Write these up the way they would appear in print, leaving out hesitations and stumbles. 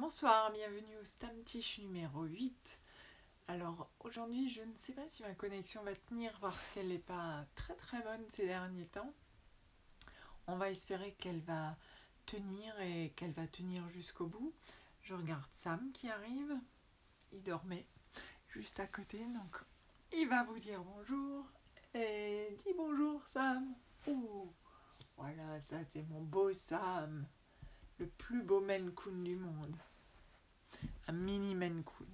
Bonsoir, bienvenue au Stammtisch numéro 8. Alors aujourd'hui je ne sais pas si ma connexion va tenir parce qu'elle n'est pas très bonne ces derniers temps. On va espérer qu'elle va tenir et qu'elle va tenir jusqu'au bout. Je regarde Sam qui arrive, il dormait juste à côté donc il va vous dire bonjour. Et dis bonjour Sam. Oh, voilà, ça c'est mon beau Sam, le plus beau Maine Coon du monde. Un mini Maine Coon.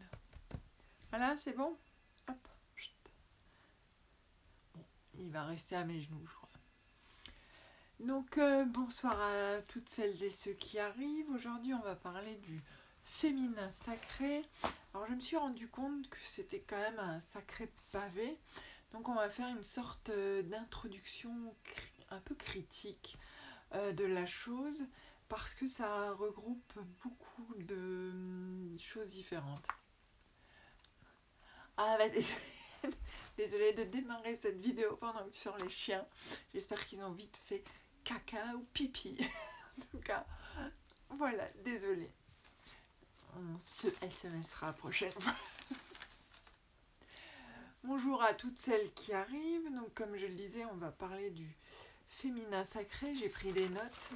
Voilà, c'est bon. Hop. Bon, il va rester à mes genoux, je crois. Donc, bonsoir à toutes celles et ceux qui arrivent. Aujourd'hui, on va parler du féminin sacré. Alors, je me suis rendu compte que c'était quand même un sacré pavé. Donc, on va faire une sorte d'introduction un peu critique de la chose parce que ça regroupe beaucoup de choses différentes. Ah bah désolée de démarrer cette vidéo pendant que tu sors les chiens. J'espère qu'ils ont vite fait caca ou pipi. En tout cas, voilà, désolée. On se SMSera la prochaine fois. Bonjour à toutes celles qui arrivent. Donc comme je le disais, on va parler du féminin sacré. J'ai pris des notes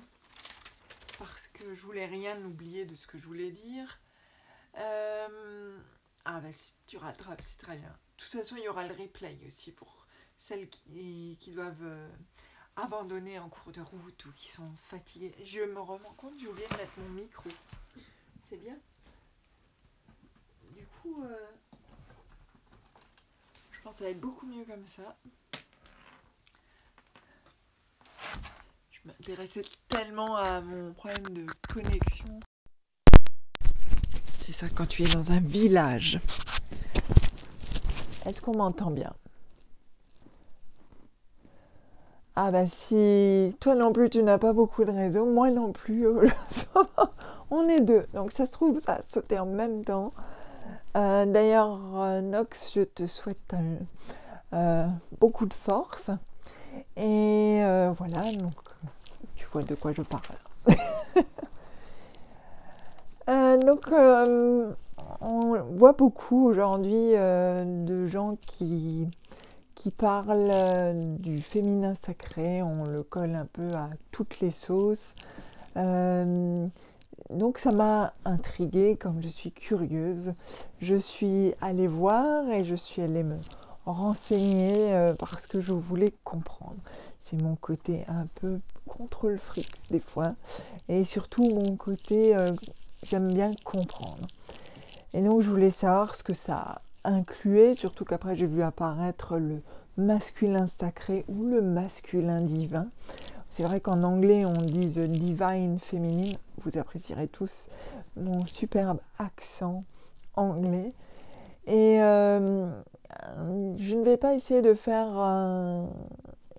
parce que je voulais rien oublier de ce que je voulais dire. Ah bah si tu rattrapes, c'est très bien. De toute façon, il y aura le replay aussi pour celles qui doivent abandonner en cours de route ou qui sont fatiguées. Je me rends compte, j'ai oublié de mettre mon micro. C'est bien. Du coup, je pense que ça va être beaucoup mieux comme ça. Je m'intéressais tellement à mon problème de connexion. C'est ça quand tu es dans un village. Est-ce qu'on m'entend bien ? Ah bah si toi non plus tu n'as pas beaucoup de réseau, moi non plus, on est deux. Donc ça se trouve ça a sauté en même temps. D'ailleurs Nox, je te souhaite beaucoup de force. Et voilà, donc tu vois de quoi je parle. Donc on voit beaucoup aujourd'hui de gens qui parlent du féminin sacré, on le colle un peu à toutes les sauces. Donc ça m'a intriguée, comme je suis curieuse. Je suis allée voir et je suis allée me renseigner parce que je voulais comprendre. C'est mon côté un peu contrôle fric des fois. Et surtout mon côté, j'aime bien comprendre. Et donc je voulais savoir ce que ça incluait, surtout qu'après j'ai vu apparaître le masculin sacré ou le masculin divin. C'est vrai qu'en anglais on dit the divine féminine, vous apprécierez tous mon superbe accent anglais. Et je ne vais pas essayer de faire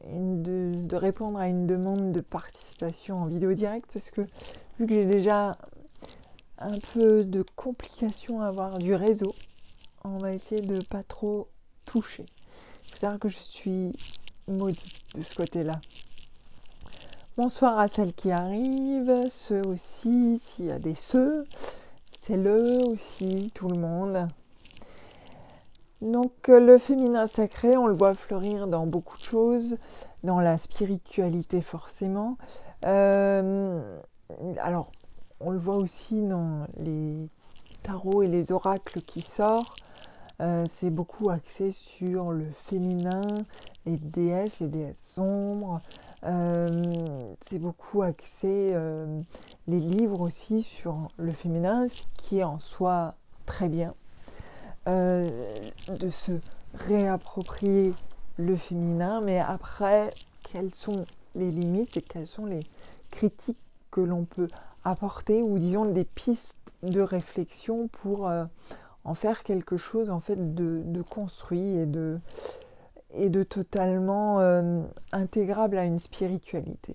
de répondre à une demande de participation en vidéo directe parce que vu que j'ai déjà un peu de complications à avoir du réseau, on va essayer de ne pas trop toucher. Il faut savoir que je suis maudite de ce côté-là. Bonsoir à celles qui arrivent, ceux aussi, s'il y a des ceux, c'est le aussi, tout le monde. Donc le féminin sacré, on le voit fleurir dans beaucoup de choses, dans la spiritualité forcément. Alors, on le voit aussi dans les tarots et les oracles qui sortent. C'est beaucoup axé sur le féminin, les déesses sombres. C'est beaucoup axé, les livres aussi, sur le féminin, ce qui est en soi très bien. De se réapproprier le féminin, mais après, quelles sont les limites et quelles sont les critiques que l'on peut apporter, ou disons des pistes de réflexion pour en faire quelque chose en fait de construit et de totalement intégrable à une spiritualité.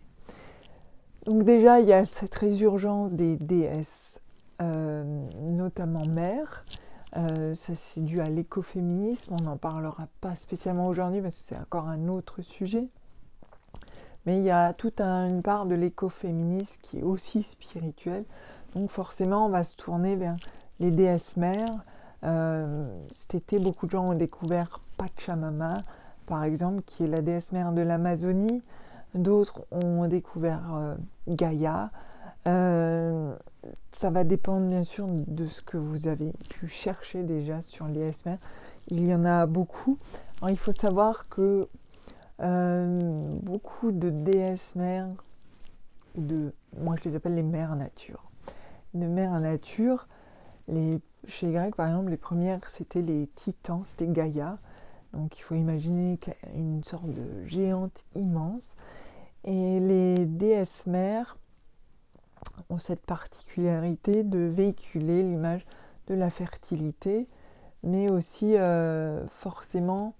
Donc déjà, il y a cette résurgence des déesses, notamment mères. Ça c'est dû à l'écoféminisme, on n'en parlera pas spécialement aujourd'hui parce que c'est encore un autre sujet. Mais il y a toute une part de l'écoféminisme qui est aussi spirituelle, Donc forcément, on va se tourner vers les déesses mères. Cet été, beaucoup de gens ont découvert Pachamama, par exemple, qui est la déesse mère de l'Amazonie. D'autres ont découvert Gaïa. Ça va dépendre bien sûr de ce que vous avez pu chercher déjà sur les déesses mères. Il y en a beaucoup. Alors, il faut savoir que beaucoup de déesses mères, moi je les appelle les mères nature. Les mères nature, chez les Grecs par exemple, les premières c'était les titans, c'était Gaïa. Donc il faut imaginer une sorte de géante immense. Et les déesses mères ont cette particularité de véhiculer l'image de la fertilité, mais aussi forcément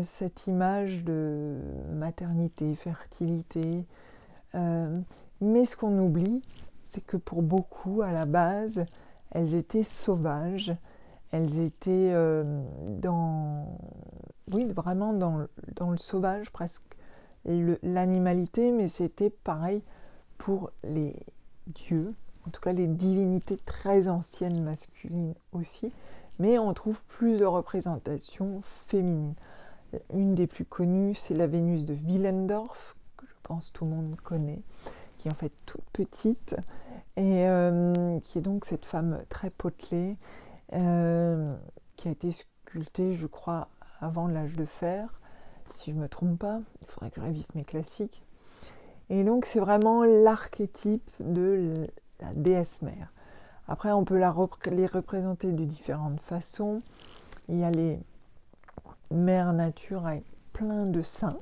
cette image de maternité, fertilité. Mais ce qu'on oublie, c'est que pour beaucoup, à la base, elles étaient sauvages. Elles étaient vraiment dans le sauvage, presque l'animalité, mais c'était pareil pour les dieux, en tout cas les divinités très anciennes masculines aussi, mais on trouve plus de représentations féminines. Une des plus connues, c'est la Vénus de Willendorf, que je pense tout le monde connaît, qui est en fait toute petite, et qui est donc cette femme très potelée, qui a été sculptée, je crois, avant l'âge de fer, si je ne me trompe pas. Il faudrait que je révise mes classiques. Et donc c'est vraiment l'archétype de la déesse mère. Après on peut les représenter de différentes façons. Il y a les mères nature avec plein de seins.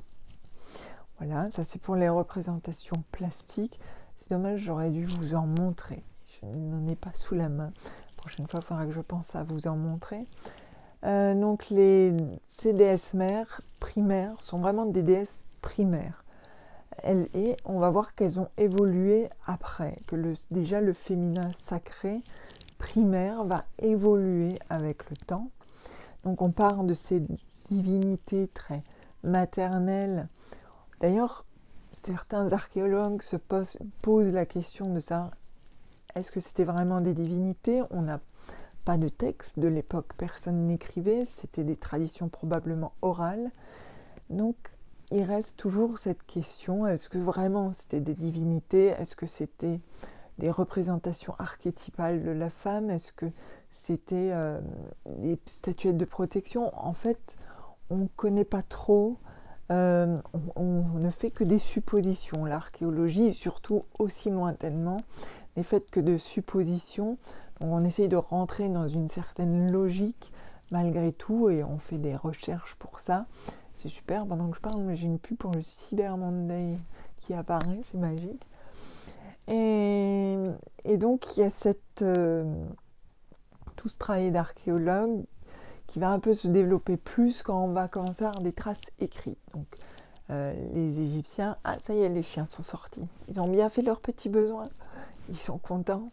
Voilà, ça c'est pour les représentations plastiques. C'est dommage, j'aurais dû vous en montrer. Je n'en ai pas sous la main. La prochaine fois, il faudra que je pense à vous en montrer. Donc ces déesses mères primaires sont vraiment des déesses primaires. Et on va voir qu'elles ont évolué après, que déjà le féminin sacré primaire va évoluer avec le temps. Donc on part de ces divinités très maternelles. D'ailleurs, certains archéologues se posent la question de ça. Est-ce que c'était vraiment des divinités? On n'a pas de texte de l'époque, personne n'écrivait, c'était des traditions probablement orales. Donc il reste toujours cette question, est-ce que vraiment c'était des divinités? Est-ce que c'était des représentations archétypales de la femme? Est-ce que c'était des statuettes de protection? En fait, on ne connaît pas trop, on ne fait que des suppositions. L'archéologie, surtout aussi lointainement, n'est faite que de suppositions. Donc on essaye de rentrer dans une certaine logique malgré tout et on fait des recherches pour ça. C'est super, pendant que je parle, mais j'ai une pub pour le Cyber Monday qui apparaît, c'est magique. Et donc il y a tout ce travail d'archéologue qui va un peu se développer plus quand on va commencer à avoir des traces écrites. Donc les Égyptiens, ah ça y est, les chiens sont sortis. Ils ont bien fait leurs petits besoins, ils sont contents.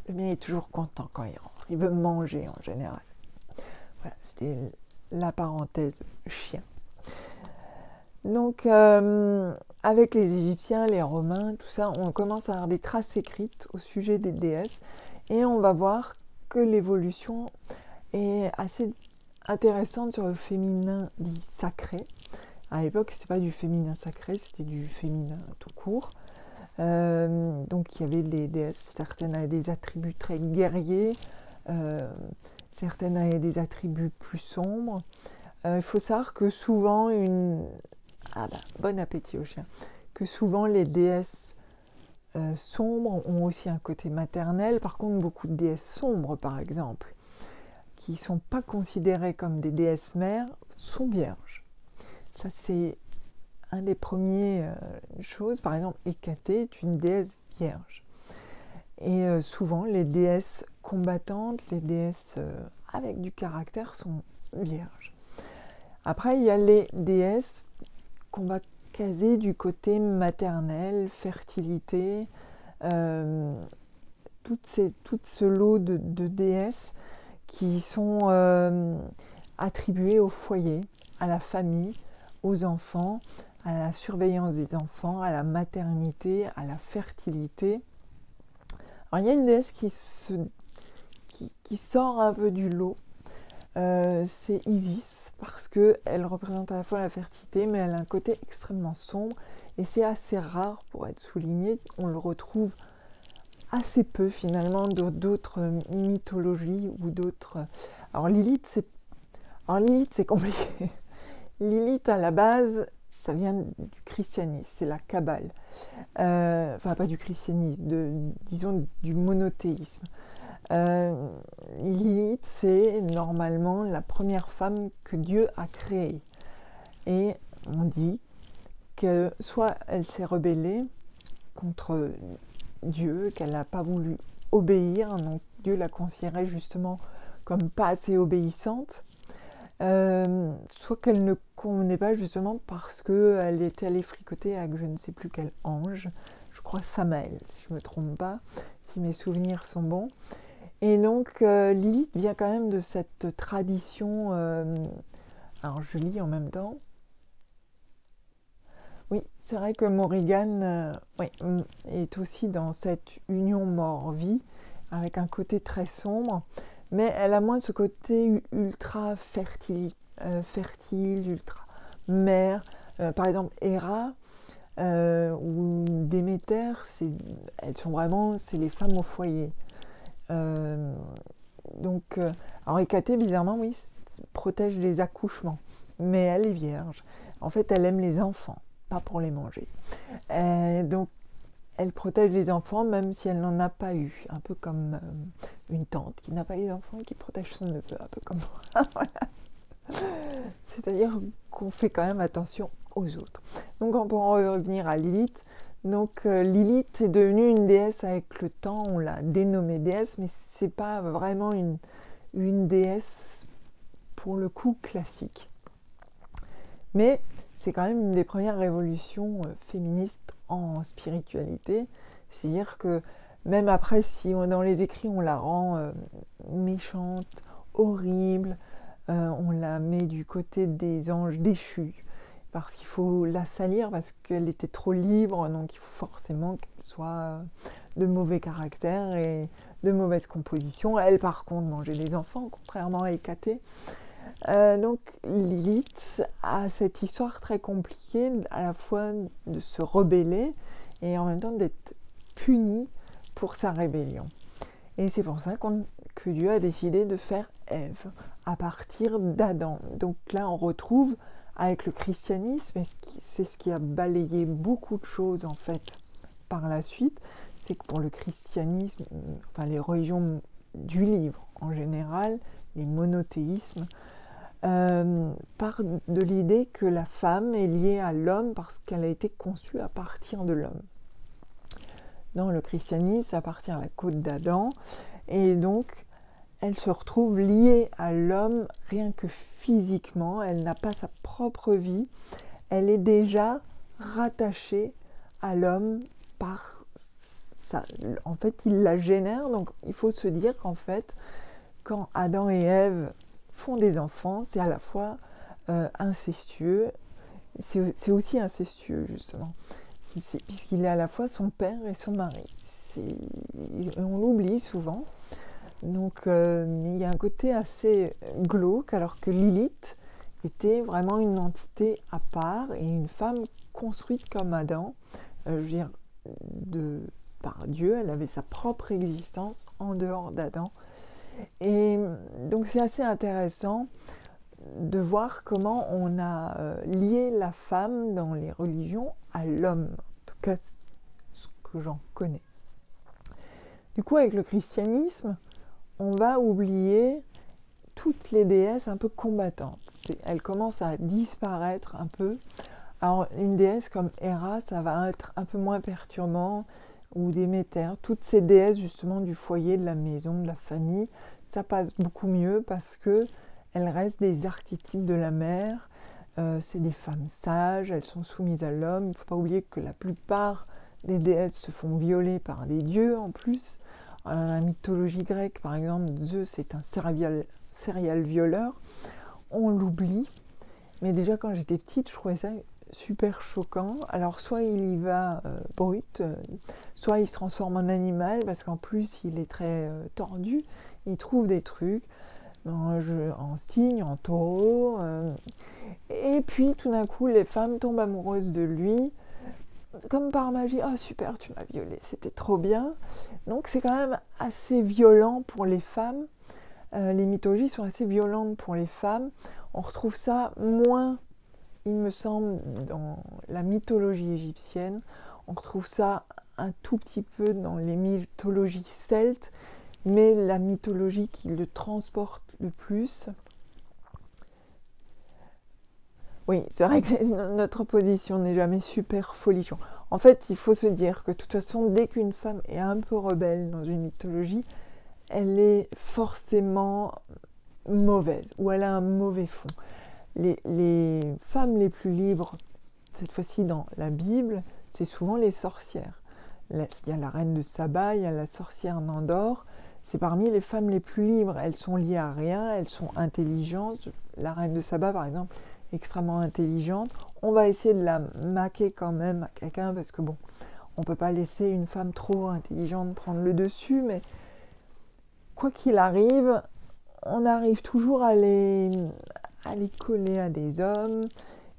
Le mien est toujours content quand il rentre, il veut manger en général. Voilà, c'était la parenthèse chien. Donc avec les Égyptiens, les Romains, tout ça, on commence à avoir des traces écrites au sujet des déesses et on va voir que l'évolution est assez intéressante sur le féminin dit sacré. À l'époque, c'était pas du féminin sacré, c'était du féminin tout court. Donc il y avait les déesses, certaines avaient des attributs très guerriers, certaines avaient des attributs plus sombres. Il faut savoir que souvent bon appétit au chien, que souvent les déesses sombres ont aussi un côté maternel. Par contre, beaucoup de déesses sombres, par exemple, qui ne sont pas considérées comme des déesses mères, sont vierges. Ça, c'est un des premiers choses. Par exemple, Hécatée est une déesse vierge. Et souvent, les déesses combattantes, les déesses avec du caractère sont vierges. Après, il y a les déesses qu'on va caser du côté maternel, fertilité, tout ce lot de déesses qui sont attribuées au foyer, à la famille, aux enfants, à la surveillance des enfants, à la maternité, à la fertilité. Alors, il y a une déesse qui sort un peu du lot, c'est Isis, parce qu'elle représente à la fois la fertilité, mais elle a un côté extrêmement sombre, et c'est assez rare pour être souligné. On le retrouve assez peu finalement dans d'autres mythologies ou d'autres... Alors Lilith, c'est compliqué. Lilith, à la base, ça vient du christianisme, c'est la Kabbale. Enfin, pas du christianisme, disons du monothéisme. Lilith, c'est normalement la première femme que Dieu a créée. Et on dit que soit elle s'est rebellée contre Dieu, qu'elle n'a pas voulu obéir, donc Dieu la considérait justement comme pas assez obéissante, soit qu'elle ne convenait pas justement parce qu'elle était allée fricoter avec je ne sais plus quel ange, je crois Samaël, si je ne me trompe pas, si mes souvenirs sont bons. Et donc Lilith vient quand même de cette tradition, alors je lis en même temps. Oui, c'est vrai que Morrigan est aussi dans cette union mort-vie, avec un côté très sombre, mais elle a moins ce côté ultra fertile, ultra mère. Par exemple, Héra ou Déméter, elles sont vraiment, c'est les femmes au foyer. Alors Hécatée, bizarrement, oui, protège les accouchements, mais elle est vierge. En fait, elle aime les enfants, pas pour les manger. Donc, elle protège les enfants même si elle n'en a pas eu. Un peu comme une tante qui n'a pas eu d'enfant et qui protège son neveu, un peu comme moi. Voilà. C'est-à-dire qu'on fait quand même attention aux autres. Donc, on peut en revenir à Lilith. Donc, Lilith est devenue une déesse avec le temps. On l'a dénommée déesse, mais c'est pas vraiment une déesse pour le coup classique. Mais c'est quand même une des premières révolutions féministes en spiritualité. C'est-à-dire que même après, si dans les écrits on la rend méchante, horrible, on la met du côté des anges déchus, parce qu'il faut la salir, parce qu'elle était trop libre, donc il faut forcément qu'elle soit de mauvais caractère et de mauvaise composition. Elle, par contre, mangeait les enfants, contrairement à Hécatée. Donc Lilith a cette histoire très compliquée, à la fois de se rebeller et en même temps d'être punie pour sa rébellion. Et c'est pour ça que Dieu a décidé de faire Ève à partir d'Adam. Donc là on retrouve avec le christianisme, et c'est ce qui a balayé beaucoup de choses en fait par la suite, c'est que pour le christianisme, enfin les religions du livre en général, les monothéismes, part de l'idée que la femme est liée à l'homme parce qu'elle a été conçue à partir de l'homme. Dans le christianisme, ça appartient à la côte d'Adam, et donc elle se retrouve liée à l'homme rien que physiquement, elle n'a pas sa propre vie, elle est déjà rattachée à l'homme par ça. En fait, il la génère, donc il faut se dire qu'en fait, quand Adam et Ève font des enfants, c'est à la fois incestueux, c'est aussi incestueux justement, puisqu'il est à la fois son père et son mari. On l'oublie souvent, donc mais il y a un côté assez glauque, alors que Lilith était vraiment une entité à part et une femme construite comme Adam, je veux dire, par Dieu, elle avait sa propre existence en dehors d'Adam. Et donc c'est assez intéressant de voir comment on a lié la femme dans les religions à l'homme, en tout cas ce que j'en connais. Du coup, avec le christianisme, on va oublier toutes les déesses un peu combattantes. Elles commencent à disparaître un peu. Alors une déesse comme Héra, ça va être un peu moins perturbant, ou Déméter, toutes ces déesses justement du foyer, de la maison, de la famille, ça passe beaucoup mieux parce que elles restent des archétypes de la mère. C'est des femmes sages, elles sont soumises à l'homme. Il ne faut pas oublier que la plupart des déesses se font violer par des dieux en plus. Dans la mythologie grecque, par exemple, Zeus est un serial violeur. On l'oublie. Mais déjà quand j'étais petite, je trouvais ça super choquant. Alors soit il y va brut, soit il se transforme en animal parce qu'en plus il est très tordu, il trouve des trucs en cygne, en taureau, et puis tout d'un coup les femmes tombent amoureuses de lui, comme par magie. Oh super, tu m'as violée, c'était trop bien. Donc c'est quand même assez violent pour les femmes. Les mythologies sont assez violentes pour les femmes. On retrouve ça moins, il me semble, dans la mythologie égyptienne. On retrouve ça un tout petit peu dans les mythologies celtes, mais la mythologie qui le transporte le plus. Oui, c'est vrai que notre position n'est jamais super folichon. En fait, il faut se dire que de toute façon, dès qu'une femme est un peu rebelle dans une mythologie, elle est forcément mauvaise, ou elle a un mauvais fond. Les femmes les plus libres, cette fois-ci dans la Bible, c'est souvent les sorcières. Il y a la reine de Saba, il y a la sorcière d'Endor. C'est parmi les femmes les plus libres. Elles sont liées à rien, elles sont intelligentes. La reine de Saba, par exemple, extrêmement intelligente. On va essayer de la maquer quand même à quelqu'un parce que bon, on ne peut pas laisser une femme trop intelligente prendre le dessus, mais quoi qu'il arrive, on arrive toujours à les coller à des hommes.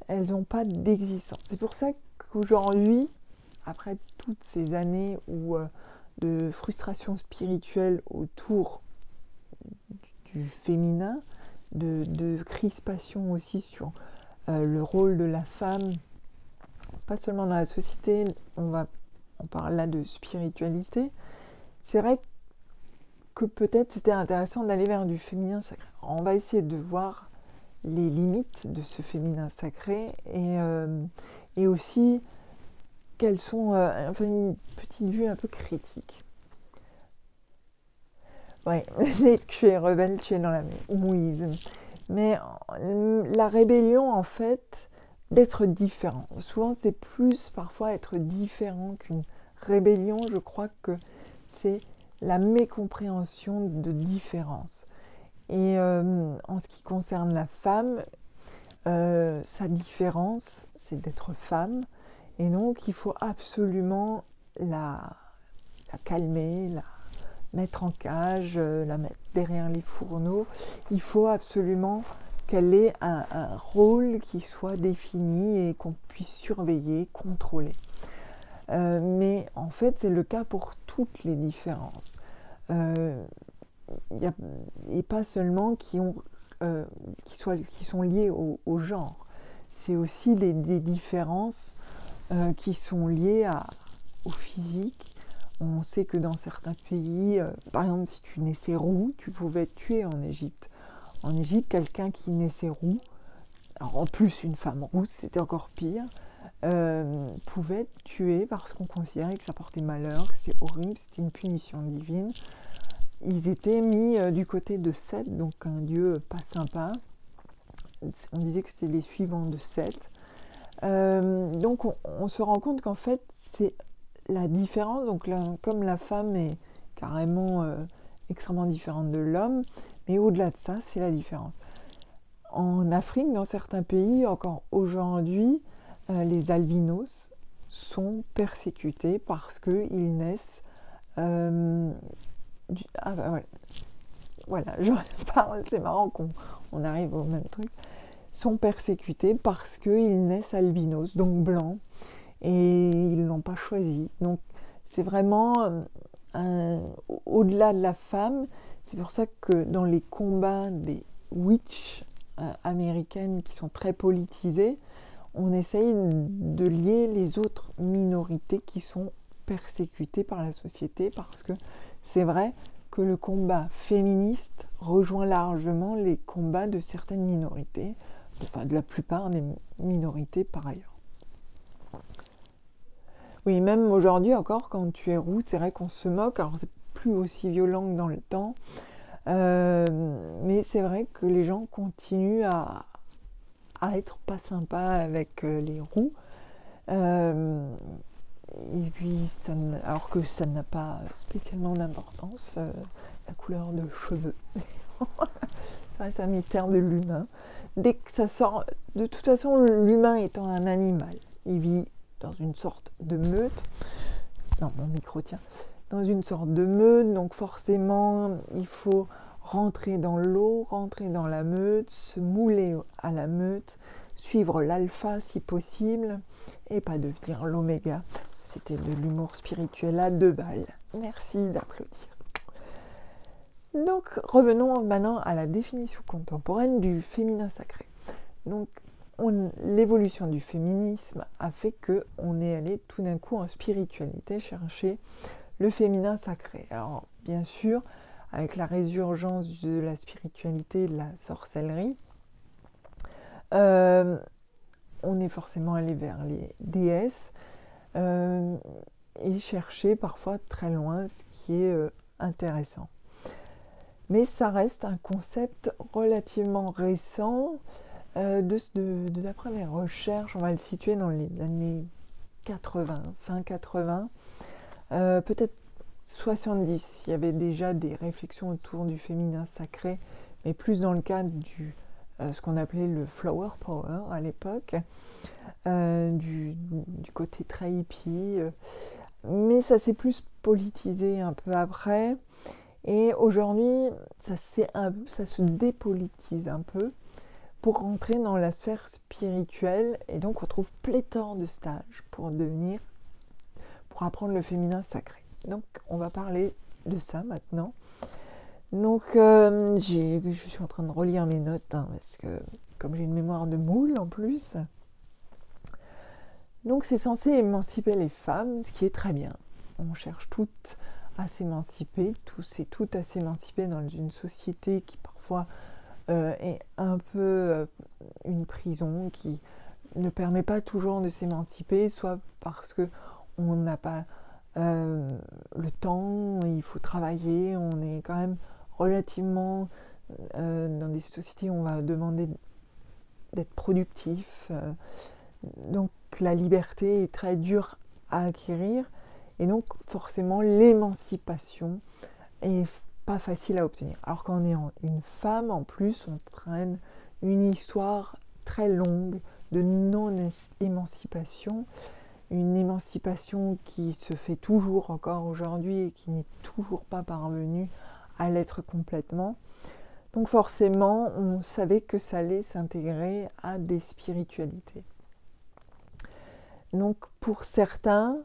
Elles n'ont pas d'existence. C'est pour ça qu'aujourd'hui, après toutes ces années de frustration spirituelle autour du féminin, de crispation aussi sur le rôle de la femme, pas seulement dans la société, on parle là de spiritualité. C'est vrai que peut-être c'était intéressant d'aller vers du féminin sacré. Alors, on va essayer de voir les limites de ce féminin sacré et aussi quelles sont, enfin une petite vue un peu critique. Ouais, tu es rebelle, tu es dans la mouise. Mais la rébellion, en fait, d'être différent. Souvent, c'est plus parfois être différent qu'une rébellion. Je crois que c'est la mécompréhension de différence. Et en ce qui concerne la femme, sa différence, c'est d'être femme. Et donc, il faut absolument la calmer, la mettre en cage, la mettre derrière les fourneaux. Il faut absolument qu'elle ait un rôle qui soit défini et qu'on puisse surveiller, contrôler. Mais en fait, c'est le cas pour toutes les différences. Et pas seulement qui sont liées au genre. C'est aussi des différences qui sont liées au physique. On sait que dans certains pays, par exemple, si tu naissais roux, tu pouvais être tué en Égypte. En Égypte, quelqu'un qui naissait roux, alors en plus une femme rousse, c'était encore pire, pouvait être tué parce qu'on considérait que ça portait malheur, que c'était horrible, c'était une punition divine. Ils étaient mis du côté de Seth, donc un dieu pas sympa. On disait que c'était les suivants de Seth. Donc on se rend compte qu'en fait, c'est la différence. Donc là, comme la femme est carrément extrêmement différente de l'homme, mais au-delà de ça, c'est la différence. En Afrique, dans certains pays, encore aujourd'hui, les albinos sont persécutés parce qu'ils naissent voilà, je parle, c'est marrant qu'on arrive au même truc, sont persécutés parce qu'ils naissent albinos, donc blancs, et ils ne l'ont pas choisi. Donc c'est vraiment au-delà de la femme. C'est pour ça que dans les combats des witches américaines qui sont très politisées, on essaye de lier les autres minorités qui sont persécutées par la société, parce que c'est vrai que le combat féministe rejoint largement les combats de certaines minorités, enfin de la plupart des minorités par ailleurs. Oui, même aujourd'hui encore, quand tu es roux, c'est vrai qu'on se moque, alors c'est plus aussi violent que dans le temps, mais c'est vrai que les gens continuent à être pas sympas avec les roux. Et puis, alors que ça n'a pas spécialement d'importance, la couleur de cheveux. ça reste un mystère de l'humain. Dès que ça sort, de toute façon, l'humain étant un animal, il vit dans une sorte de meute. Non, mon micro tient. Dans une sorte de meute, donc forcément, il faut rentrer dans l'eau, rentrer dans la meute, se mouler à la meute, suivre l'alpha si possible, et pas devenir l'oméga. C'était de l'humour spirituel à 2 balles. Merci d'applaudir. Donc, revenons maintenant à la définition contemporaine du féminin sacré. Donc, l'évolution du féminisme a fait qu'on est allé tout d'un coup en spiritualité chercher le féminin sacré. Alors, bien sûr, avec la résurgence de la spiritualité et de la sorcellerie, on est forcément allé vers les déesses et chercher parfois très loin ce qui est intéressant. Mais ça reste un concept relativement récent. D'après mes recherches, on va le situer dans les années 80, fin 80, peut-être 70. Il y avait déjà des réflexions autour du féminin sacré, mais plus dans le cadre du ce qu'on appelait le flower power à l'époque, du côté très hippie. Mais ça s'est plus politisé un peu après. Et aujourd'hui, ça se dépolitise un peu pour rentrer dans la sphère spirituelle. Et donc, on trouve pléthore de stages pour apprendre le féminin sacré. Donc, on va parler de ça maintenant. Donc, je suis en train de relire mes notes, parce que comme j'ai une mémoire de moule en plus. Donc, c'est censé émanciper les femmes, ce qui est très bien. On cherche toutes à s'émanciper, tous et toutes à s'émanciper dans une société qui parfois est un peu une prison, qui ne permet pas toujours de s'émanciper, soit parce qu'on n'a pas le temps, il faut travailler, on est quand même relativement dans des sociétés où on va demander d'être productif, donc la liberté est très dure à acquérir. Et donc, forcément, l'émancipation est pas facile à obtenir. Alors qu'en étant une femme, en plus, on traîne une histoire très longue de non-émancipation. Une émancipation qui se fait toujours encore aujourd'hui et qui n'est toujours pas parvenue à l'être complètement. Donc forcément, on savait que ça allait s'intégrer à des spiritualités. Donc pour certains,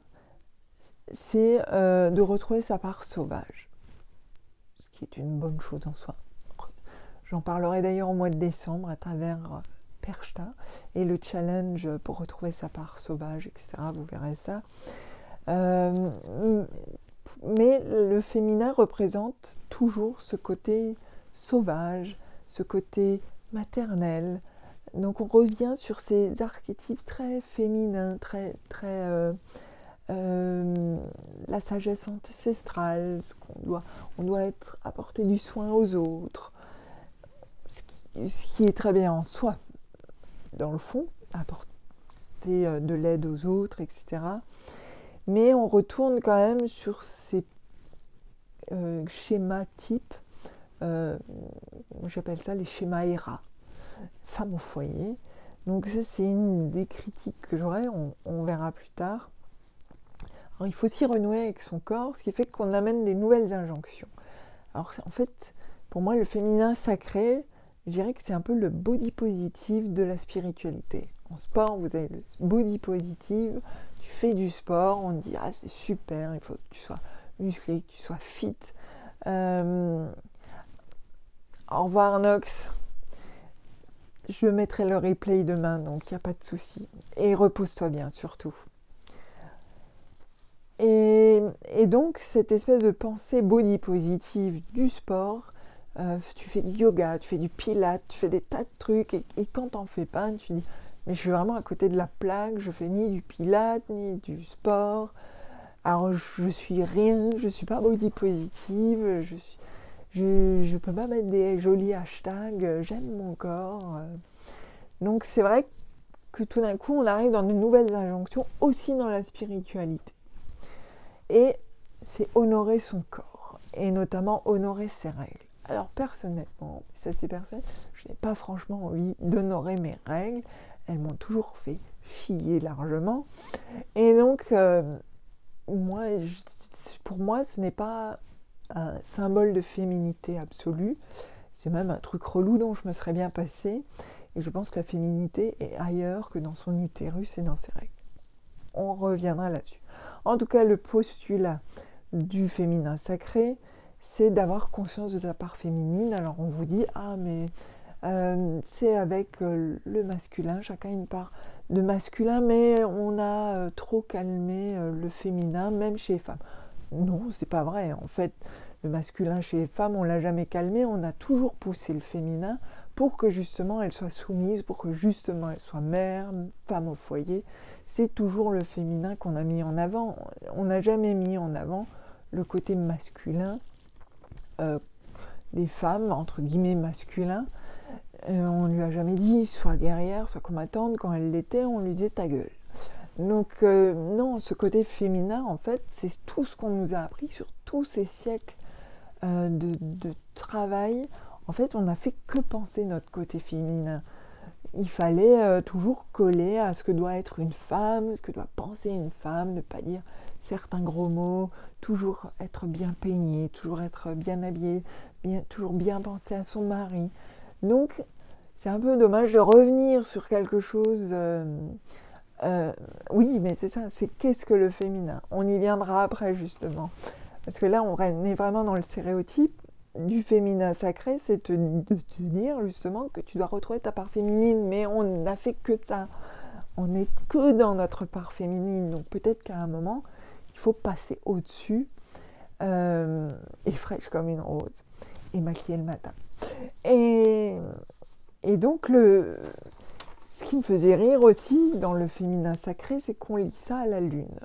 c'est de retrouver sa part sauvage, ce qui est une bonne chose en soi. J'en parlerai d'ailleurs au mois de décembre à travers Perchta et le challenge pour retrouver sa part sauvage, etc. Vous verrez ça. Mais le féminin représente toujours ce côté sauvage, ce côté maternel. Donc on revient sur ces archétypes très féminins, très la sagesse ancestrale, on doit apporter du soin aux autres, ce qui est très bien en soi, dans le fond, apporter de l'aide aux autres, etc. Mais on retourne quand même sur ces schémas types, j'appelle ça les schémas ERA, femme au foyer. Donc ça, c'est une des critiques que j'aurai, on verra plus tard. Alors, il faut aussi renouer avec son corps, ce qui fait qu'on amène des nouvelles injonctions. Alors en fait, pour moi, le féminin sacré, je dirais que c'est un peu le body positive de la spiritualité. En sport, vous avez le body positive, tu fais du sport, on te dit « Ah, c'est super, il faut que tu sois musclé, que tu sois fit. » Au revoir Nox. Je mettrai le replay demain, donc il n'y a pas de souci. Et repose-toi bien, surtout. Et donc, cette espèce de pensée body positive du sport, tu fais du yoga, tu fais du pilates, tu fais des tas de trucs, et quand t'en fais pas, tu dis « Mais je suis vraiment à côté de la plaque, je fais ni du pilates, ni du sport. Alors, je suis rien, je suis pas body positive, je peux pas mettre des jolis hashtags, j'aime mon corps. » Donc, c'est vrai que tout d'un coup, on arrive dans de nouvelles injonctions, aussi dans la spiritualité. Et c'est honorer son corps, et notamment honorer ses règles. Alors personnellement, ça c'est personnel, je n'ai pas franchement envie d'honorer mes règles. Elles m'ont toujours fait chier largement. Et donc, pour moi, ce n'est pas un symbole de féminité absolue. C'est même un truc relou dont je me serais bien passée. Et je pense que la féminité est ailleurs que dans son utérus et dans ses règles. On reviendra là-dessus. En tout cas, le postulat du féminin sacré, c'est d'avoir conscience de sa part féminine. Alors on vous dit, ah mais c'est avec le masculin, chacun une part de masculin, mais on a trop calmé le féminin, même chez les femmes. Non, c'est pas vrai. En fait, le masculin chez les femmes, on l'a jamais calmé, on a toujours poussé le féminin pour que justement elle soit soumise, pour que justement elle soit mère, femme au foyer. C'est toujours le féminin qu'on a mis en avant. On n'a jamais mis en avant le côté masculin des femmes, entre guillemets masculins. On lui a jamais dit soit guerrière, soit combattante. Quand elle l'était, on lui disait ta gueule. Donc non, ce côté féminin, en fait, c'est tout ce qu'on nous a appris sur tous ces siècles de travail. En fait, on n'a fait que penser notre côté féminin. Il fallait toujours coller à ce que doit être une femme, ce que doit penser une femme, ne pas dire certains gros mots, toujours être bien peignée, toujours être bien habillée, toujours bien penser à son mari. Donc, c'est un peu dommage de revenir sur quelque chose. Oui, mais c'est ça, c'est qu'est-ce que le féminin? On y viendra après, justement. Parce que là, on est vraiment dans le stéréotype du féminin sacré, c'est de te dire justement que tu dois retrouver ta part féminine, mais on n'a fait que ça. On n'est que dans notre part féminine. Donc peut-être qu'à un moment, il faut passer au-dessus et fraîche comme une rose et maquiller le matin. Et donc, ce qui me faisait rire aussi dans le féminin sacré, c'est qu'on lit ça à la lune,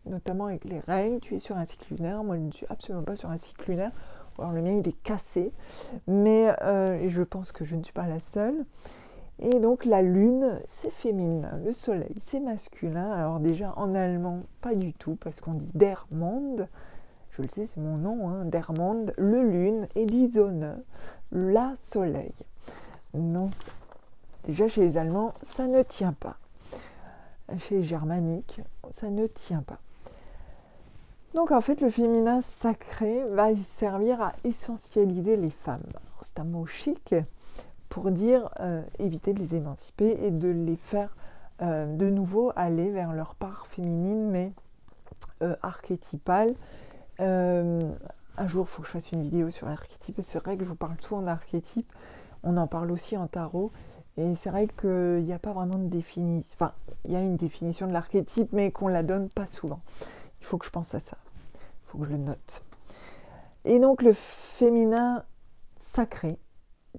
notamment avec les règles. Tu es sur un cycle lunaire, moi je ne suis absolument pas sur un cycle lunaire. Alors le mien il est cassé, mais je pense que je ne suis pas la seule. Et donc la lune c'est féminin, le soleil c'est masculin. Alors déjà en allemand pas du tout, parce qu'on dit der Mond, je le sais c'est mon nom, hein, der Mond, le lune, et die Sonne, la soleil. Donc déjà chez les Allemands ça ne tient pas. Chez les germaniques ça ne tient pas. Donc en fait, le féminin sacré va y servir à essentialiser les femmes. C'est un mot chic pour dire éviter de les émanciper et de les faire de nouveau aller vers leur part féminine, mais archétypale. Un jour, il faut que je fasse une vidéo sur l'archétype. C'est vrai que je vous parle souvent d'archétype. On en parle aussi en tarot. Et c'est vrai qu'il n'y a pas vraiment de définition. Enfin, il y a une définition de l'archétype, mais qu'on ne la donne pas souvent. Il faut que je pense à ça. Il faut que je le note. Et donc le féminin sacré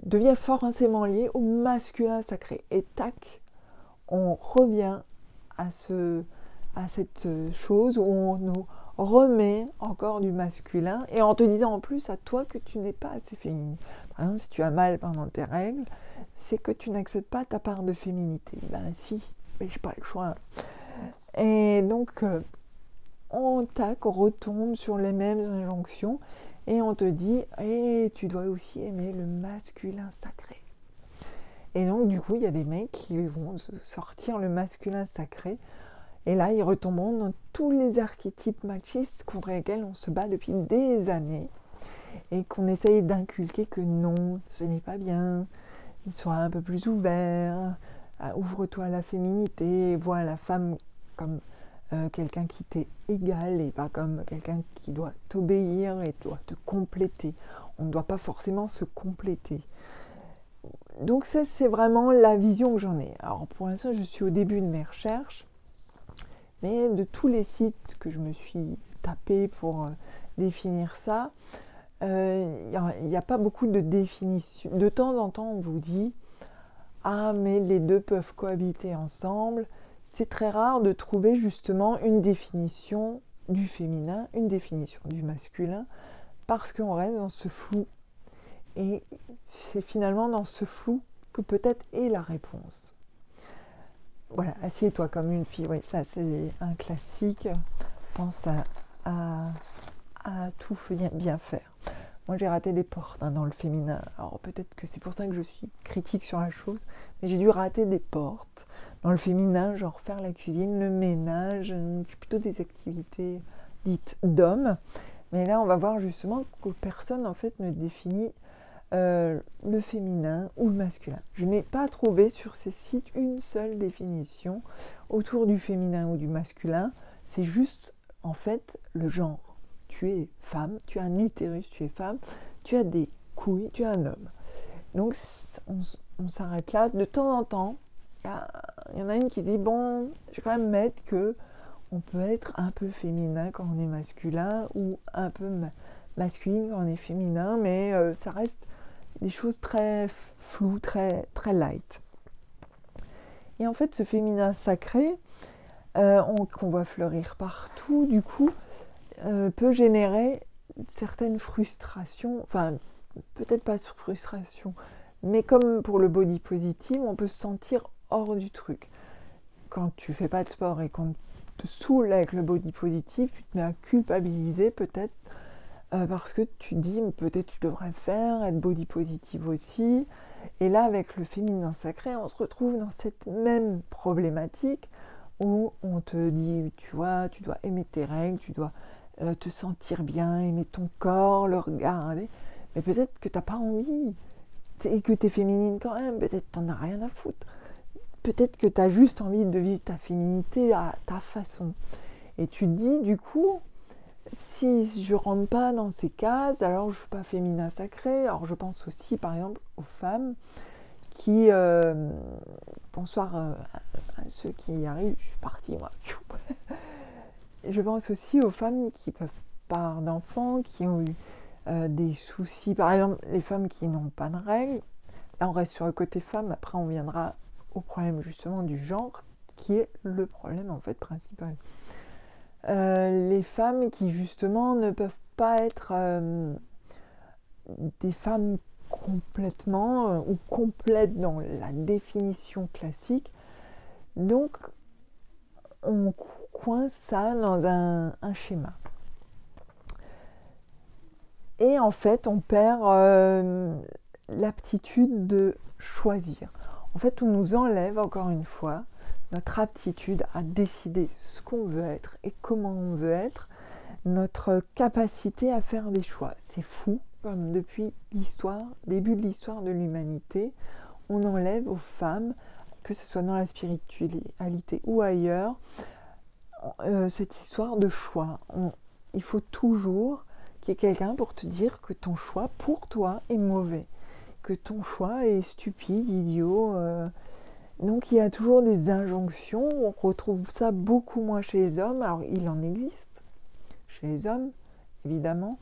devient forcément lié au masculin sacré. Et tac, on revient à cette chose où on nous remet encore du masculin et en te disant en plus à toi que tu n'es pas assez féminine. Par exemple, si tu as mal pendant tes règles, c'est que tu n'acceptes pas ta part de féminité. Ben si, mais j'ai pas le choix. Et donc on retombe sur les mêmes injonctions et on te dit tu dois aussi aimer le masculin sacré. Et donc du coup il y a des mecs qui vont sortir le masculin sacré et là ils retomberont dans tous les archétypes machistes contre lesquels on se bat depuis des années et qu'on essaye d'inculquer que non, ce n'est pas bien, sois un peu plus ouvert, ouvre-toi à la féminité, vois la femme comme quelqu'un qui t'est égal et pas comme quelqu'un qui doit t'obéir et doit te compléter. On ne doit pas forcément se compléter. Donc ça, c'est vraiment la vision que j'en ai. Alors pour l'instant, je suis au début de mes recherches, mais de tous les sites que je me suis tapé pour définir ça, il n'y a pas beaucoup de définitions. De temps en temps, on vous dit « Ah, mais les deux peuvent cohabiter ensemble ». C'est très rare de trouver justement une définition du féminin, une définition du masculin, parce qu'on reste dans ce flou. Et c'est finalement dans ce flou que peut-être est la réponse. Voilà, assieds-toi comme une fille, oui, ça c'est un classique. Pense à tout bien faire. Moi, j'ai raté des portes dans le féminin. Alors peut-être que c'est pour ça que je suis critique sur la chose, mais j'ai dû rater des portes dans le féminin, genre faire la cuisine, le ménage, plutôt des activités dites d'hommes. Mais là, on va voir justement que personne en fait ne définit le féminin ou le masculin. Je n'ai pas trouvé sur ces sites une seule définition autour du féminin ou du masculin. C'est juste en fait le genre. Tu es femme, tu as un utérus, tu es femme, tu as des couilles, tu es un homme. Donc on s'arrête là. De temps en temps, il y en a une qui dit bon, je vais quand même mettre que on peut être un peu féminin quand on est masculin ou un peu masculine quand on est féminin, mais ça reste des choses très floues, très, très light. Et en fait, ce féminin sacré, qu'on voit fleurir partout, du coup, peut générer certaines frustrations, enfin, peut-être pas sur frustration, mais comme pour le body positive, on peut se sentir hors du truc. Quand tu fais pas de sport et qu'on te saoule avec le body positive, tu te mets à culpabiliser peut-être parce que tu te dis peut-être tu devrais faire, être body positive aussi. Et là, avec le féminin sacré, on se retrouve dans cette même problématique où on te dit, tu vois, tu dois aimer tes règles, tu dois te sentir bien, aimer ton corps, le regarder. Mais peut-être que tu n'as pas envie et que tu es féminine quand même, peut-être que tu n'en as rien à foutre. Peut-être que tu as juste envie de vivre ta féminité à ta façon. Et tu te dis, du coup, si je rentre pas dans ces cases, alors je suis pas féminin sacré. Alors je pense aussi, par exemple, aux femmes qui... bonsoir à ceux qui y arrivent, je suis partie, moi. Je pense aussi aux femmes qui peuvent pas avoir d'enfants, qui ont eu des soucis. Par exemple, les femmes qui n'ont pas de règles. Là, on reste sur le côté femme. Après, on viendra au problème justement du genre, qui est le problème en fait principal. Les femmes qui justement ne peuvent pas être des femmes complètement ou complètes dans la définition classique. Donc on coince ça dans un schéma. Et en fait on perd l'aptitude de choisir. En fait on nous enlève encore une fois notre aptitude à décider ce qu'on veut être et comment on veut être, notre capacité à faire des choix. C'est fou, comme depuis l'histoire, début de l'histoire de l'humanité, on enlève aux femmes, que ce soit dans la spiritualité ou ailleurs, cette histoire de choix. Il faut toujours qu'il y ait quelqu'un pour te dire que ton choix pour toi est mauvais, que ton choix est stupide, idiot. Donc il y a toujours des injonctions, on retrouve ça beaucoup moins chez les hommes. Alors il en existe chez les hommes, évidemment,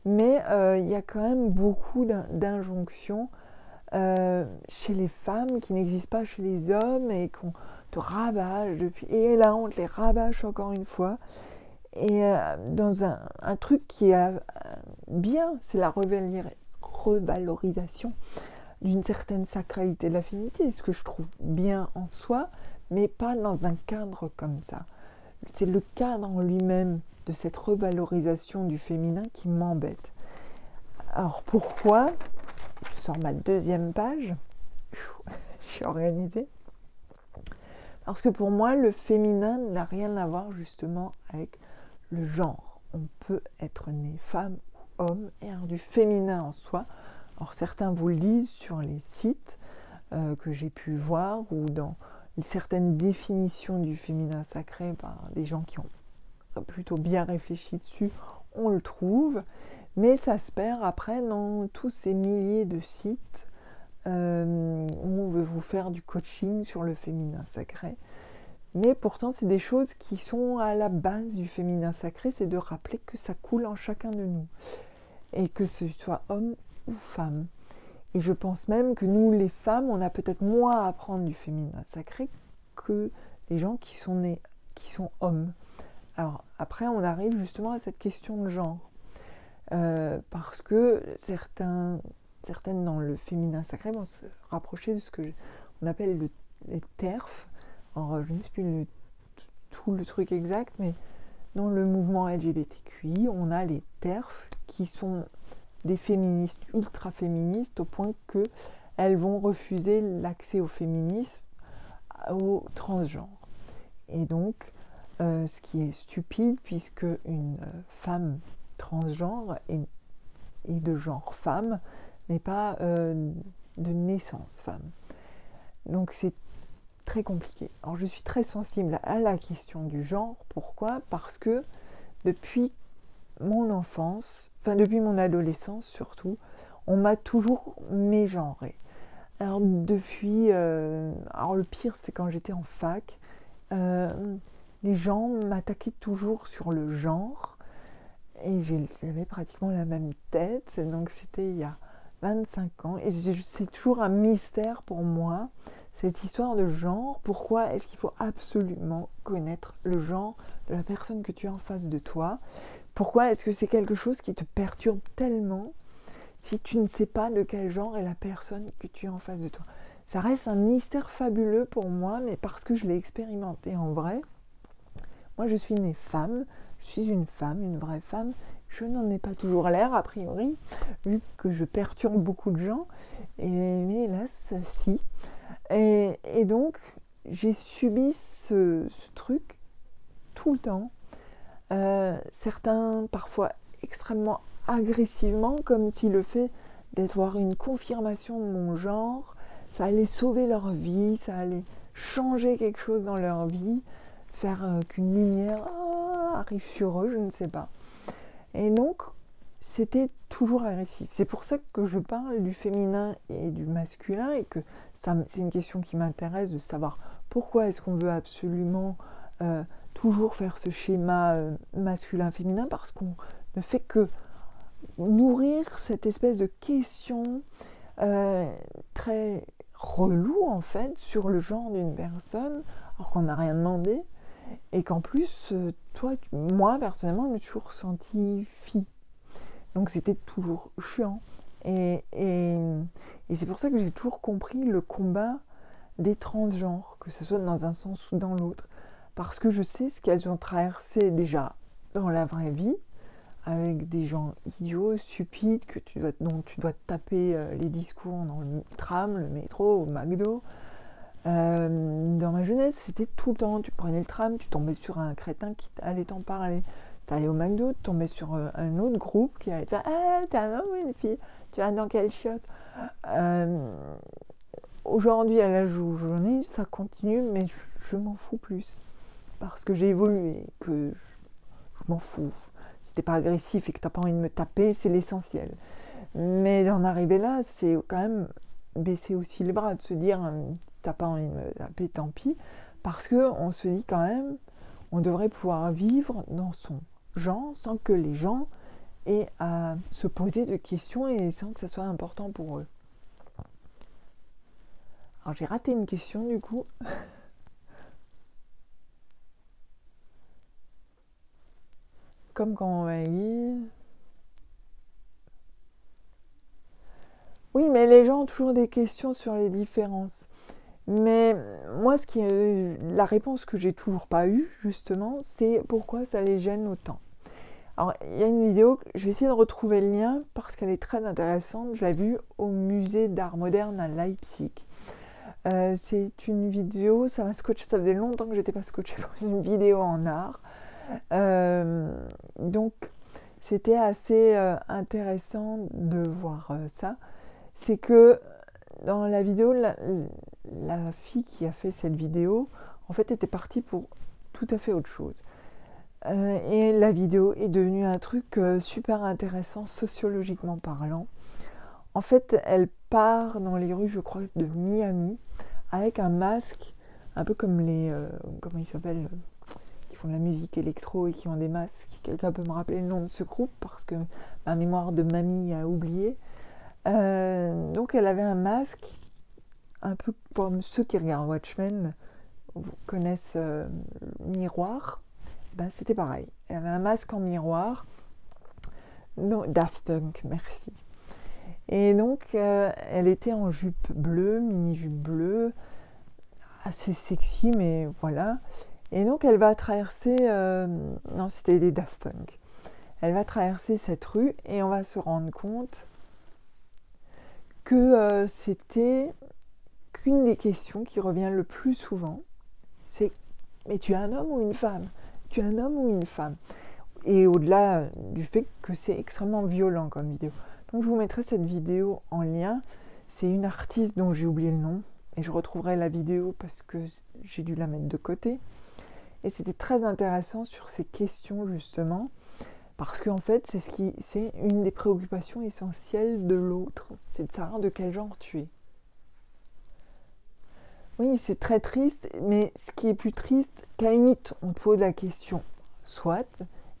mais il y a quand même beaucoup d'injonctions chez les femmes qui n'existent pas chez les hommes et qu'on te rabâche depuis. Et là on te les rabâche encore une fois. Et dans un truc qui est bien, c'est la revalorisation d'une certaine sacralité de la féminité, ce que je trouve bien en soi, mais pas dans un cadre comme ça. C'est le cadre en lui-même de cette revalorisation du féminin qui m'embête. Alors pourquoi ? Je sors ma deuxième page, je suis organisée. Parce que pour moi, le féminin n'a rien à voir justement avec le genre. On peut être né femme ou homme et avoir du féminin en soi. Alors certains vous le disent sur les sites que j'ai pu voir ou dans certaines définitions du féminin sacré par des gens qui ont plutôt bien réfléchi dessus, on le trouve, mais ça se perd après dans tous ces milliers de sites où on veut vous faire du coaching sur le féminin sacré. Mais pourtant, c'est des choses qui sont à la base du féminin sacré, c'est de rappeler que ça coule en chacun de nous et que ce soit homme ou femme. Et je pense même que nous, les femmes, on a peut-être moins à apprendre du féminin sacré que les gens qui sont nés, qui sont hommes. Alors après, on arrive justement à cette question de genre. Parce que certaines dans le féminin sacré vont se rapprocher de ce que on appelle les TERF. Alors, je ne sais plus tout le truc exact, mais dans le mouvement LGBTQI, on a les TERF qui sont des féministes ultra féministes au point qu'elles vont refuser l'accès au féminisme aux transgenres. Et donc, ce qui est stupide puisque une femme transgenre et de genre femme n'est pas de naissance femme. Donc c'est très compliqué. Alors je suis très sensible à la question du genre. Pourquoi ? Parce que depuis mon enfance, enfin depuis mon adolescence surtout, on m'a toujours mégenrée. Alors alors le pire c'était quand j'étais en fac, les gens m'attaquaient toujours sur le genre et j'avais pratiquement la même tête, donc c'était il y a 25 ans et c'est toujours un mystère pour moi cette histoire de genre. Pourquoi est-ce qu'il faut absolument connaître le genre de la personne que tu as en face de toi ? Pourquoi est-ce que c'est quelque chose qui te perturbe tellement si tu ne sais pas de quel genre est la personne que tu as en face de toi ? Ça reste un mystère fabuleux pour moi, mais parce que je l'ai expérimenté en vrai. Moi, je suis née femme, je suis une femme, une vraie femme. Je n'en ai pas toujours l'air, a priori, vu que je perturbe beaucoup de gens. Mais hélas, si. Et donc, j'ai subi ce truc tout le temps. Certains, parfois extrêmement agressivement, comme si le fait d'avoir une confirmation de mon genre, ça allait sauver leur vie, ça allait changer quelque chose dans leur vie, faire qu'une lumière arrive sur eux, je ne sais pas. Et donc, c'était toujours agressif. C'est pour ça que je parle du féminin et du masculin et que c'est une question qui m'intéresse de savoir pourquoi est-ce qu'on veut absolument toujours faire ce schéma masculin-féminin, parce qu'on ne fait que nourrir cette espèce de question très relou en fait sur le genre d'une personne alors qu'on n'a rien demandé et qu'en plus moi personnellement je me suis toujours sentie fille, donc c'était toujours chiant et c'est pour ça que j'ai toujours compris le combat des transgenres, que ce soit dans un sens ou dans l'autre, parce que je sais ce qu'elles ont traversé déjà dans la vraie vie, avec des gens idiots, stupides, dont tu dois te taper les discours dans le tram, le métro, au McDo. Dans ma jeunesse, c'était tout le temps, tu prenais le tram, tu tombais sur un crétin qui allait t'en parler. Tu allais au McDo, tu tombais sur un autre groupe qui allait dire « Ah, t'es un homme ou une fille ? Tu vas dans quelle chiotte ?» Aujourd'hui, à l'âge où j'en ai, ça continue, mais je m'en fous plus. Parce que j'ai évolué, que je m'en fous. Si t'es pas agressif et que t'as pas envie de me taper, c'est l'essentiel. Mais d'en arriver là, c'est quand même baisser aussi les bras, de se dire t'as pas envie de me taper, tant pis. Parce qu'on se dit quand même, on devrait pouvoir vivre dans son genre sans que les gens aient à se poser de questions et sans que ça soit important pour eux. Alors j'ai raté une question du coup. Comme quand on m'a dit... Oui, mais les gens ont toujours des questions sur les différences. Mais moi, la réponse que j'ai toujours pas eue, justement, c'est pourquoi ça les gêne autant. Alors, il y a une vidéo, je vais essayer de retrouver le lien parce qu'elle est très intéressante. Je l'ai vue au musée d'art moderne à Leipzig. C'est une vidéo, ça m'a scotché, ça faisait longtemps que j'étais pas scotchée pour une vidéo en art. Donc, c'était assez intéressant de voir ça. C'est que dans la vidéo, la fille qui a fait cette vidéo, en fait, était partie pour tout à fait autre chose. Et la vidéo est devenue un truc super intéressant, sociologiquement parlant. En fait, elle part dans les rues, je crois, de Miami, avec un masque, un peu comme comment ils s'appellent, qui font de la musique électro et qui ont des masques. Quelqu'un peut me rappeler le nom de ce groupe, parce que ma mémoire de mamie a oublié. Donc elle avait un masque, un peu comme ceux qui regardent Watchmen connaissent Miroir. Ben, c'était pareil. Elle avait un masque en miroir. Non, Daft Punk, merci. Et donc, elle était en jupe bleue, mini-jupe bleue, assez sexy, mais voilà. Et donc, elle va traverser... non, c'était des Daft Punk. elle va traverser cette rue et on va se rendre compte que c'était qu'une des questions qui revient le plus souvent, c'est « mais tu es un homme ou une femme ? Tu es un homme ou une femme ?» Et au-delà du fait que c'est extrêmement violent comme vidéo. Donc je vous mettrai cette vidéo en lien. C'est une artiste dont j'ai oublié le nom, et je retrouverai la vidéo parce que j'ai dû la mettre de côté. Et c'était très intéressant sur ces questions justement, parce qu'en fait c'est une des préoccupations essentielles de l'autre, c'est de savoir de quel genre tu es. Oui, c'est très triste, mais ce qui est plus triste, qu'à la limite on te pose la question, soit,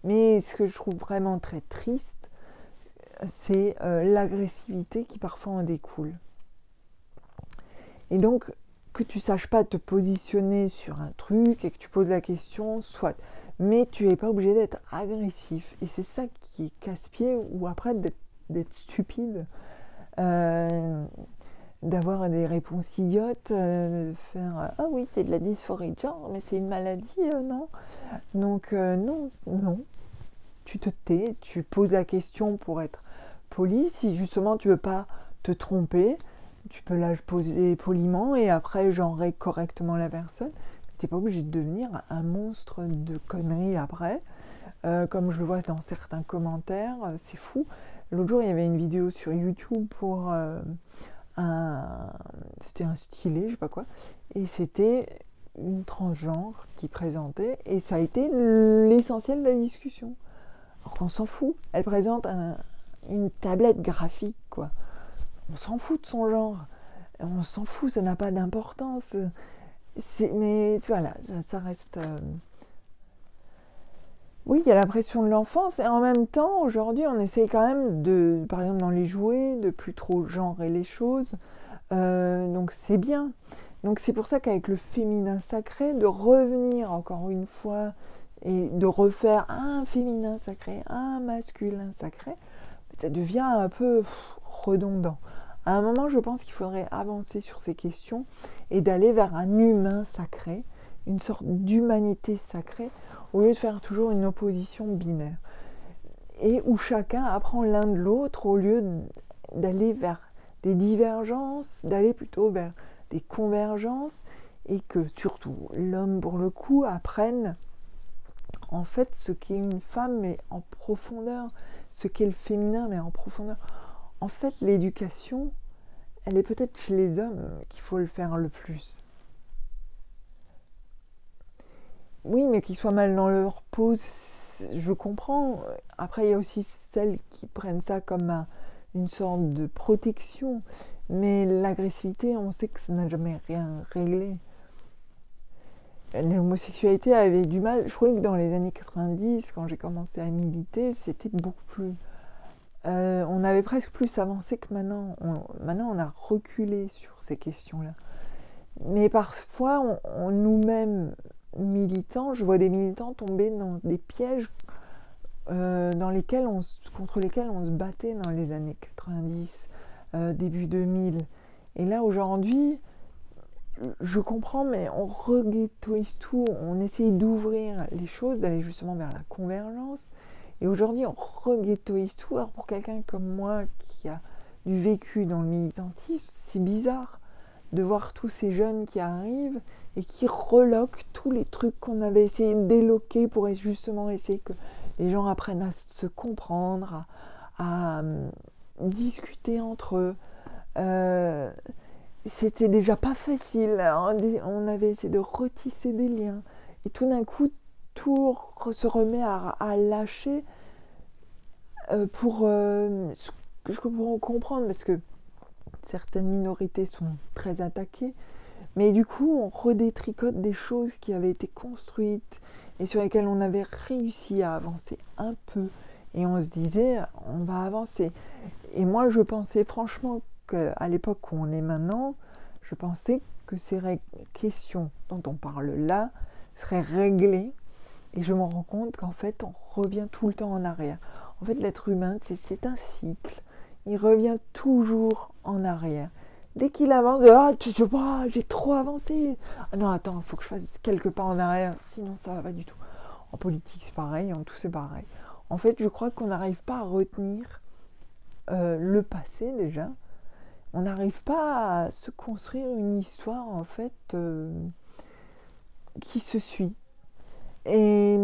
mais ce que je trouve vraiment très triste, c'est l'agressivité qui parfois en découle. Et donc, que tu saches pas te positionner sur un truc et que tu poses la question, soit. Mais tu n'es pas obligé d'être agressif. Et c'est ça qui est casse-pied, ou après d'être stupide, d'avoir des réponses idiotes, de faire « Ah oui, c'est de la dysphorie de genre, mais c'est une maladie, non ?» Donc non. Tu te tais, tu poses la question pour être poli. Si justement tu veux pas te tromper, tu peux la poser poliment et après genrer correctement la personne. Tu n'es pas obligé de devenir un monstre de conneries après. Comme je le vois dans certains commentaires, c'est fou. L'autre jour, il y avait une vidéo sur YouTube pour c'était un stylet, je sais pas quoi, et c'était une transgenre qui présentait, et ça a été l'essentiel de la discussion. Alors qu'on s'en fout. Elle présente une tablette graphique, quoi. On s'en fout de son genre. On s'en fout, ça n'a pas d'importance. Mais voilà, ça reste... Oui, il y a la pression de l'enfance, et en même temps, aujourd'hui, on essaye quand même de, par exemple dans les jouets, de plus trop genrer les choses. Donc c'est bien. Donc c'est pour ça qu'avec le féminin sacré, de revenir encore une fois et de refaire un féminin sacré, un masculin sacré, ça devient un peu redondant. À un moment, je pense qu'il faudrait avancer sur ces questions et d'aller vers un humain sacré, une sorte d'humanité sacrée, au lieu de faire toujours une opposition binaire. Et où chacun apprend l'un de l'autre, au lieu d'aller vers des divergences, d'aller plutôt vers des convergences, et que surtout l'homme, pour le coup, apprenne en fait ce qu'est une femme, mais en profondeur, ce qu'est le féminin, mais en profondeur. En fait, l'éducation, elle est peut-être chez les hommes qu'il faut le faire le plus. Oui, mais qu'ils soient mal dans leur peau, je comprends. Après, il y a aussi celles qui prennent ça comme une sorte de protection. Mais l'agressivité, on sait que ça n'a jamais rien réglé. L'homosexualité avait du mal. Je trouvais que dans les années 90, quand j'ai commencé à militer, c'était beaucoup plus... on avait presque plus avancé que maintenant. Maintenant, on a reculé sur ces questions-là. Mais parfois, nous-mêmes, militants, je vois des militants tomber dans des pièges contre lesquels on se battait dans les années 90, début 2000. Et là, aujourd'hui, je comprends, mais on reghettoise tout, on essaye d'ouvrir les choses, d'aller justement vers la convergence. Et aujourd'hui, on reghettoise tout. Alors pour quelqu'un comme moi qui a du vécu dans le militantisme, c'est bizarre de voir tous ces jeunes qui arrivent et qui reloquent tous les trucs qu'on avait essayé de déloquer pour justement essayer que les gens apprennent à se comprendre, à discuter entre eux. C'était déjà pas facile, on avait essayé de retisser des liens, et tout d'un coup, tout se remet à lâcher pour ce que je peux comprendre, parce que certaines minorités sont très attaquées, mais du coup, on redétricote des choses qui avaient été construites et sur lesquelles on avait réussi à avancer un peu, et on se disait, on va avancer. Et moi, je pensais franchement qu'à l'époque où on est maintenant, je pensais que ces questions dont on parle là seraient réglées, et je me rends compte qu'en fait, on revient tout le temps en arrière. En fait, l'être humain, c'est un cycle. Il revient toujours en arrière. Dès qu'il avance, j'ai trop avancé. Ah non, attends, il faut que je fasse quelques pas en arrière, sinon ça va pas du tout. En politique, c'est pareil, en tout c'est pareil. En fait, je crois qu'on n'arrive pas à retenir le passé déjà. On n'arrive pas à se construire une histoire en fait qui se suit. Et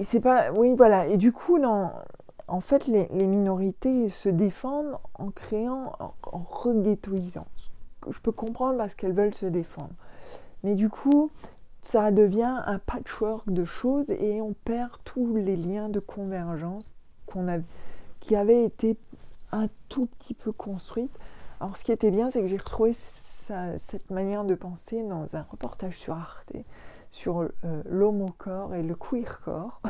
c'est pas... Oui, voilà. Et du coup, en fait, les minorités se défendent en créant, en reghettoisant. Je peux comprendre parce qu'elles veulent se défendre. Mais du coup, ça devient un patchwork de choses et on perd tous les liens de convergence qui avaient été un tout petit peu construites. Alors, ce qui était bien, c'est que j'ai retrouvé cette manière de penser dans un reportage sur Arte, sur l'homocorps et le queercorps.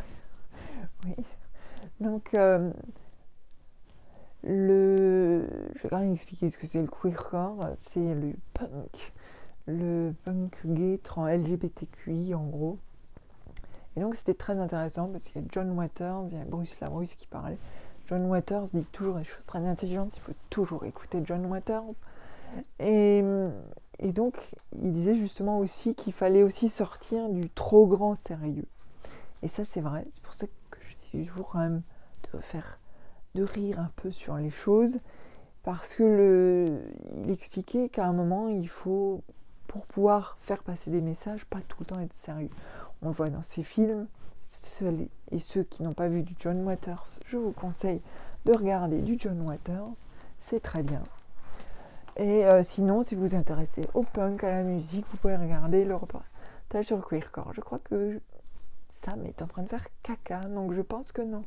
Oui. Donc, je vais quand même expliquer ce que c'est le queercorps. C'est le punk gay trans LGBTQI en gros. Et donc c'était très intéressant parce qu'il y a John Waters, il y a Bruce Labrusse qui parlait. John Waters dit toujours des choses très intelligentes, il faut toujours écouter John Waters. Et donc il disait justement aussi qu'il fallait aussi sortir du trop grand sérieux. Et ça c'est vrai, c'est pour ça que j'essaie toujours quand même de rire un peu sur les choses. Parce que il expliquait qu'à un moment il faut, pour pouvoir faire passer des messages, pas tout le temps être sérieux. On le voit dans ses films, et ceux qui n'ont pas vu du John Waters, je vous conseille de regarder du John Waters, c'est très bien. Et sinon, si vous vous intéressez au punk, à la musique, vous pouvez regarder le reportage sur le queercore. Je crois que Sam est en train de faire caca, donc je pense que non.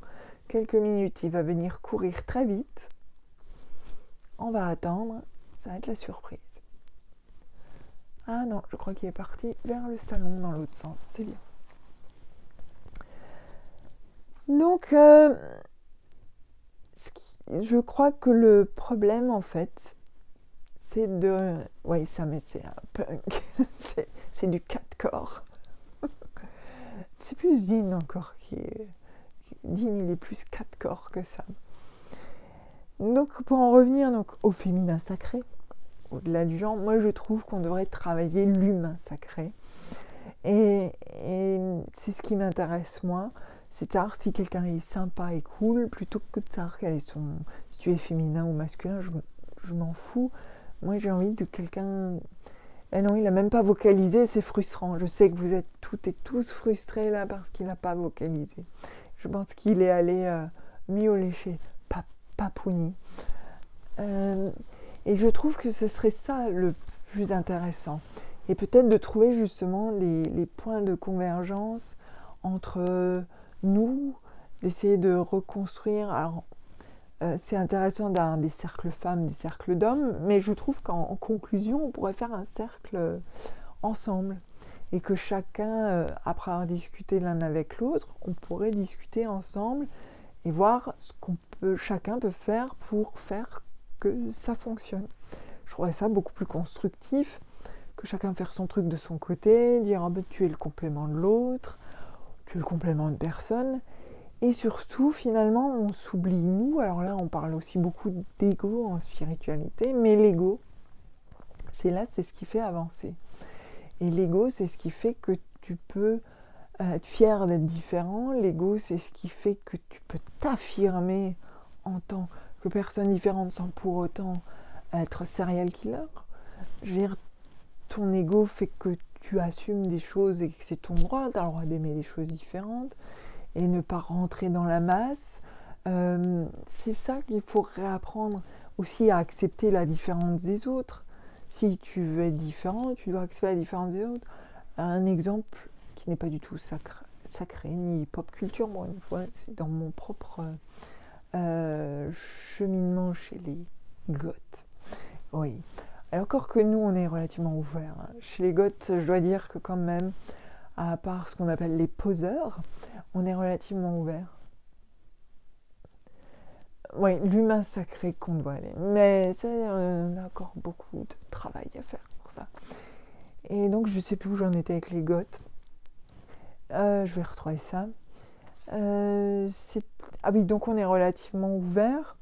Quelques minutes, il va venir courir très vite. On va attendre, ça va être la surprise. Ah non, je crois qu'il est parti vers le salon dans l'autre sens, c'est bien. Donc, je crois que le problème en fait, c'est de... Oui, ça, mais c'est un punk, c'est du catcore. C'est plus Dean encore qui est... Dean, il est plus catcore que ça. Donc, pour en revenir donc, au féminin sacré, au-delà du genre, moi je trouve qu'on devrait travailler l'humain sacré. Et c'est ce qui m'intéresse moi, c'est de savoir si quelqu'un est sympa et cool, plutôt que de savoir si tu es féminin ou masculin, je m'en fous. Moi j'ai envie de quelqu'un... Eh non, il n'a même pas vocalisé, c'est frustrant. Je sais que vous êtes toutes et tous frustrés là parce qu'il n'a pas vocalisé. Je pense qu'il est allé miauler chez Papouni. Et je trouve que ce serait ça le plus intéressant. Et peut-être de trouver justement les points de convergence entre nous, d'essayer de reconstruire. Alors, c'est intéressant d'avoir des cercles femmes, des cercles d'hommes, mais je trouve qu'en conclusion, on pourrait faire un cercle ensemble. Et que chacun, après avoir discuté l'un avec l'autre, on pourrait discuter ensemble et voir ce chacun peut faire pour faire que ça fonctionne. Je trouverais ça beaucoup plus constructif que chacun faire son truc de son côté, dire ah ben, tu es le complément de l'autre, tu es le complément de personne. Et surtout, finalement, on s'oublie nous. Alors là, on parle aussi beaucoup d'ego en spiritualité, mais l'ego, c'est ce qui fait avancer. Et l'ego, c'est ce qui fait que tu peux être fier d'être différent. L'ego, c'est ce qui fait que tu peux t'affirmer en tant que personne différente sans pour autant être serial killer. Je veux dire, ton ego fait que tu assumes des choses et que c'est ton droit. Tu as le droit d'aimer des choses différentes et ne pas rentrer dans la masse. C'est ça qu'il faut réapprendre aussi à accepter la différence des autres. Si tu veux être différent, tu dois accepter la différence des autres. Un exemple qui n'est pas du tout sacré ni pop culture, moi une fois, c'est dans mon propre cheminement chez les Goths. Oui. Et encore que nous, on est relativement ouverts. Chez les Goths, je dois dire que quand même, à part ce qu'on appelle les poseurs, on est relativement ouverts. Oui, l'humain sacré qu'on doit aller. Mais ça, on a encore beaucoup de travail à faire pour ça. Et donc, je ne sais plus où j'en étais avec les Goths. Je vais retrouver ça. Ah oui, donc on est relativement ouvert,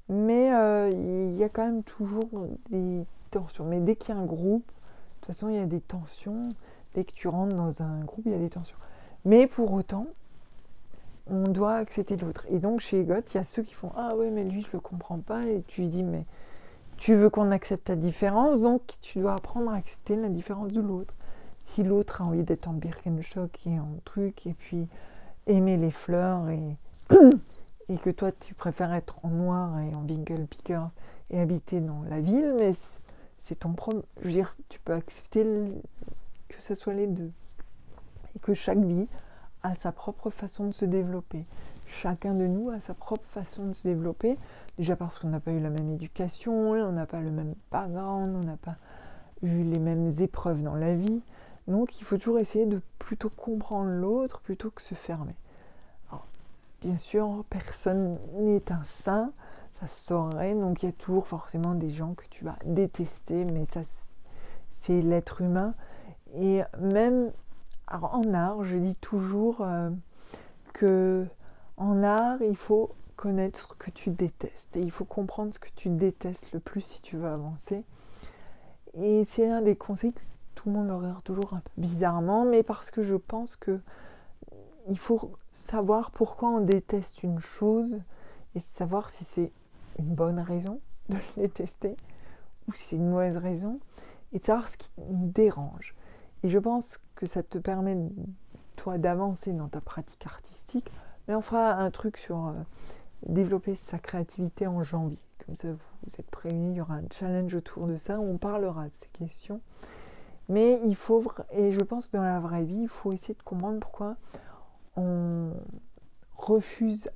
mais il y a quand même toujours des tensions. Mais dès qu'il y a un groupe, de toute façon, il y a des tensions. dès que tu rentres dans un groupe, il y a des tensions. Mais pour autant, on doit accepter l'autre. Et donc chez Egot, il y a ceux qui font « Ah ouais, mais lui, je le comprends pas ». Et tu lui dis « Mais tu veux qu'on accepte ta différence, donc tu dois apprendre à accepter la différence de l'autre. » Si l'autre a envie d'être en Birkenstock et en truc, et puis aimer les fleurs, et que toi, tu préfères être en noir et en Winkle Pickers et habiter dans la ville, mais c'est ton problème. Je veux dire, tu peux accepter que ce soit les deux. Et que chaque vie a sa propre façon de se développer. Chacun de nous a sa propre façon de se développer. Déjà parce qu'on n'a pas eu la même éducation, on n'a pas le même background, on n'a pas eu les mêmes épreuves dans la vie. Donc il faut toujours essayer de plutôt comprendre l'autre plutôt que se fermer. Alors, bien sûr, personne n'est un saint, ça se saurait, donc il y a toujours forcément des gens que tu vas détester, mais ça c'est l'être humain. Et même alors, en art, je dis toujours que en art, il faut connaître ce que tu détestes. Et il faut comprendre ce que tu détestes le plus si tu veux avancer. Et c'est un des conseils que tout le monde me regarde toujours un peu bizarrement, mais parce que je pense que il faut savoir pourquoi on déteste une chose et savoir si c'est une bonne raison de le détester ou si c'est une mauvaise raison et de savoir ce qui nous dérange. Et je pense que ça te permet, toi, d'avancer dans ta pratique artistique. Mais on fera un truc sur développer sa créativité en janvier. Comme ça, vous êtes prévenus, il y aura un challenge autour de ça où on parlera de ces questions. Mais il faut, et je pense que dans la vraie vie, il faut essayer de comprendre pourquoi on refuse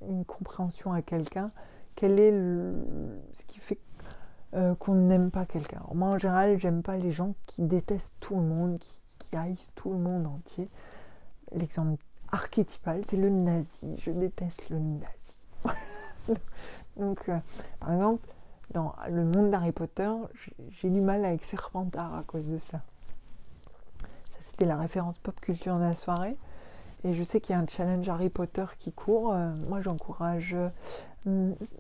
une compréhension à quelqu'un. Quel est ce qui fait qu'on n'aime pas quelqu'un. Moi, en général, j'aime pas les gens qui détestent tout le monde, qui haïssent tout le monde entier. L'exemple archétypal, c'est le nazi. Je déteste le nazi. Donc, par exemple, dans le monde d'Harry Potter, j'ai du mal avec Serpentard à cause de ça. Ça, c'était la référence pop culture de la soirée. Et je sais qu'il y a un challenge Harry Potter qui court. Moi, j'encourage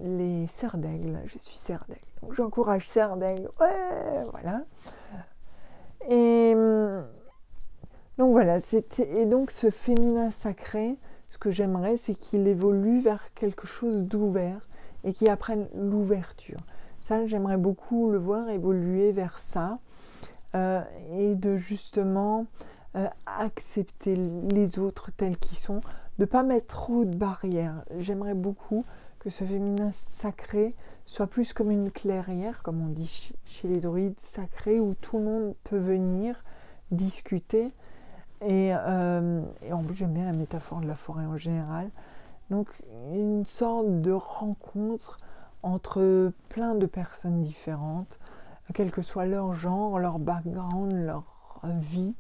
les Serres d'Aigle. Je suis Serre d'Aigle. Donc, j'encourage Serre d'Aigle. Ouais, voilà. Et donc, voilà. Et donc, ce féminin sacré, ce que j'aimerais, c'est qu'il évolue vers quelque chose d'ouvert et qu'il apprenne l'ouverture. Ça, j'aimerais beaucoup le voir évoluer vers ça. Et de justement accepter les autres tels qu'ils sont, de ne pas mettre trop de barrières. J'aimerais beaucoup que ce féminin sacré soit plus comme une clairière, comme on dit chez les druides, sacré, où tout le monde peut venir discuter. Et en plus, j'aime bien la métaphore de la forêt en général. Donc, une sorte de rencontre entre plein de personnes différentes, quel que soit leur genre, leur background, leur vie.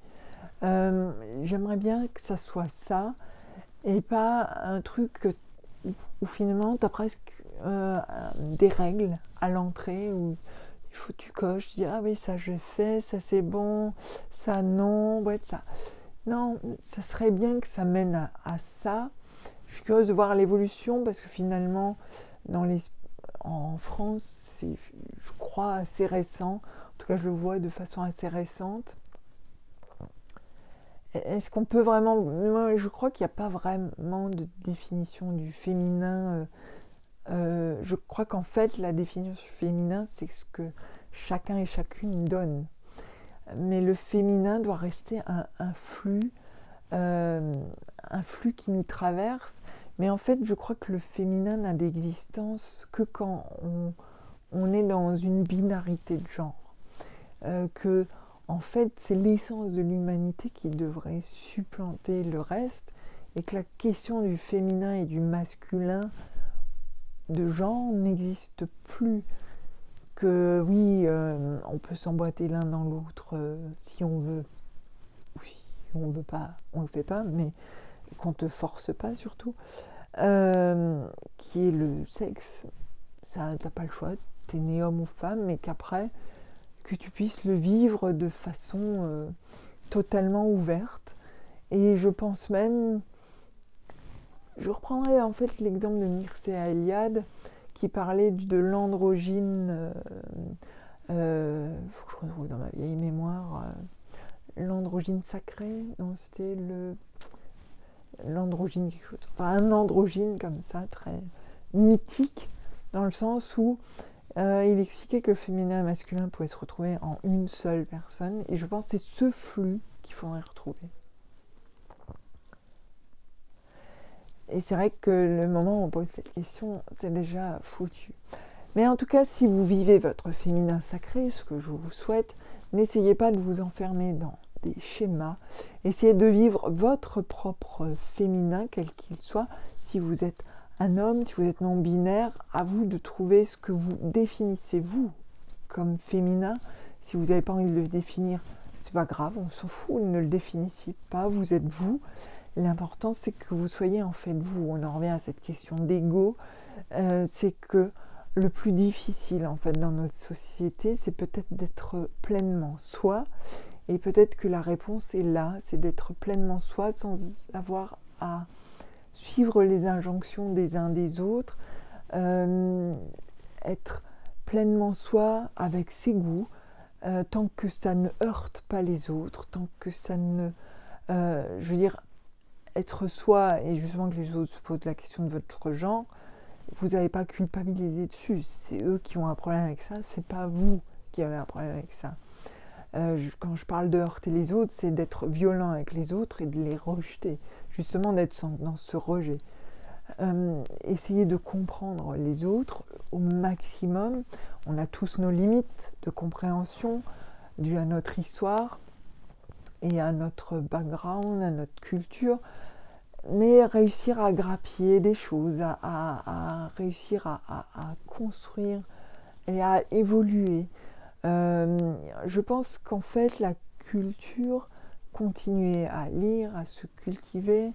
J'aimerais bien que ça soit ça et pas un truc où finalement tu as presque des règles à l'entrée où il faut que tu coches, tu dis ah oui ça j'ai fait, ça c'est bon, ça non, ouais ça. Non, ça serait bien que ça mène à ça. Je suis curieuse de voir l'évolution parce que finalement en France c'est je crois assez récent, en tout cas je le vois de façon assez récente. Est-ce qu'on peut vraiment... Moi, je crois qu'il n'y a pas vraiment de définition du féminin. Je crois qu'en fait, la définition du féminin, c'est ce que chacun et chacune donne. Mais le féminin doit rester un flux qui nous traverse. Mais en fait, je crois que le féminin n'a d'existence que quand on est dans une binarité de genre. En fait, c'est l'essence de l'humanité qui devrait supplanter le reste et que la question du féminin et du masculin de genre n'existe plus. Que oui, on peut s'emboîter l'un dans l'autre si on veut, ou si on ne veut pas, on ne le fait pas, mais qu'on ne te force pas surtout, qui est le sexe. Ça, t'as pas le choix, t'es né homme ou femme, mais qu'après, que tu puisses le vivre de façon totalement ouverte. Et je pense même, je reprendrai en fait l'exemple de Mircea Eliade qui parlait de l'androgyne, faut que je retrouve dans ma vieille mémoire, l'androgyne sacré, non, c'était l'androgyne quelque chose, enfin un androgyne comme ça, très mythique, dans le sens où il expliquait que féminin et masculin pouvaient se retrouver en une seule personne, et je pense que c'est ce flux qu'il faudrait retrouver. Et c'est vrai que le moment où on pose cette question, c'est déjà foutu. Mais en tout cas, si vous vivez votre féminin sacré, ce que je vous souhaite, n'essayez pas de vous enfermer dans des schémas. Essayez de vivre votre propre féminin, quel qu'il soit. Si vous êtes un homme, si vous êtes non-binaire, à vous de trouver ce que vous définissez vous comme féminin. Si vous n'avez pas envie de le définir, c'est pas grave, on s'en fout, ne le définissez pas, vous êtes vous. L'important, c'est que vous soyez en fait vous. On en revient à cette question d'ego. C'est que le plus difficile en fait dans notre société, c'est peut-être d'être pleinement soi. Et peut-être que la réponse est là, c'est d'être pleinement soi sans avoir à suivre les injonctions des uns des autres. Être pleinement soi avec ses goûts, tant que ça ne heurte pas les autres, tant que ça ne... je veux dire, être soi, et justement que les autres se posent la question de votre genre, vous n'avez pas culpabilisé dessus. C'est eux qui ont un problème avec ça, c'est pas vous qui avez un problème avec ça. Quand je parle de heurter les autres, c'est d'être violent avec les autres et de les rejeter. Justement, d'être dans ce rejet. Essayez de comprendre les autres au maximum. On a tous nos limites de compréhension dues à notre histoire et à notre background, à notre culture. Mais réussir à grappiller des choses, à réussir à construire et à évoluer. Je pense qu'en fait, la culture, continuer à lire, à se cultiver,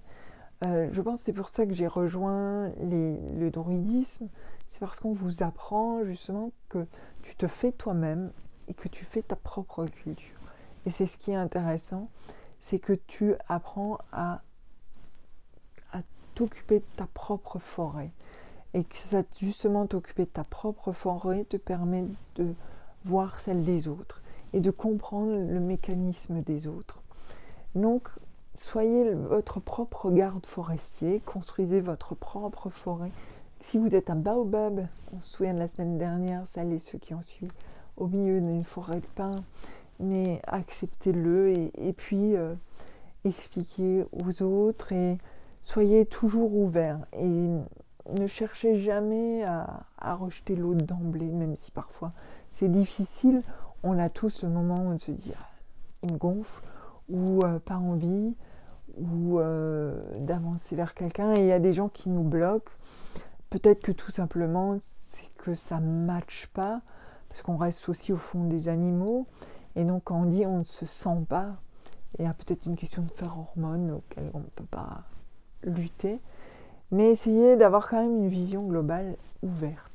je pense que c'est pour ça que j'ai rejoint le druidisme. C'est parce qu'on vous apprend justement que tu te fais toi-même et que tu fais ta propre culture. Et c'est ce qui est intéressant, c'est que tu apprends à t'occuper de ta propre forêt. Et que ça, justement, t'occuper de ta propre forêt te permet de voir celle des autres et de comprendre le mécanisme des autres. Donc, soyez votre propre garde forestier, construisez votre propre forêt. Si vous êtes un baobab, on se souvient de la semaine dernière, celles et ceux qui ont suivi, au milieu d'une forêt de pins, mais acceptez-le et puis expliquez aux autres et soyez toujours ouverts et ne cherchez jamais à rejeter l'autre d'emblée, même si parfois c'est difficile. On a tous le moment où on se dit il me gonfle, ou pas envie, ou d'avancer vers quelqu'un. Et il y a des gens qui nous bloquent. Peut-être que tout simplement c'est que ça ne matche pas, parce qu'on reste aussi au fond des animaux. Et donc quand on dit on ne se sent pas, il y a peut-être une question de phéromones auquel on ne peut pas lutter. Mais essayez d'avoir quand même une vision globale ouverte.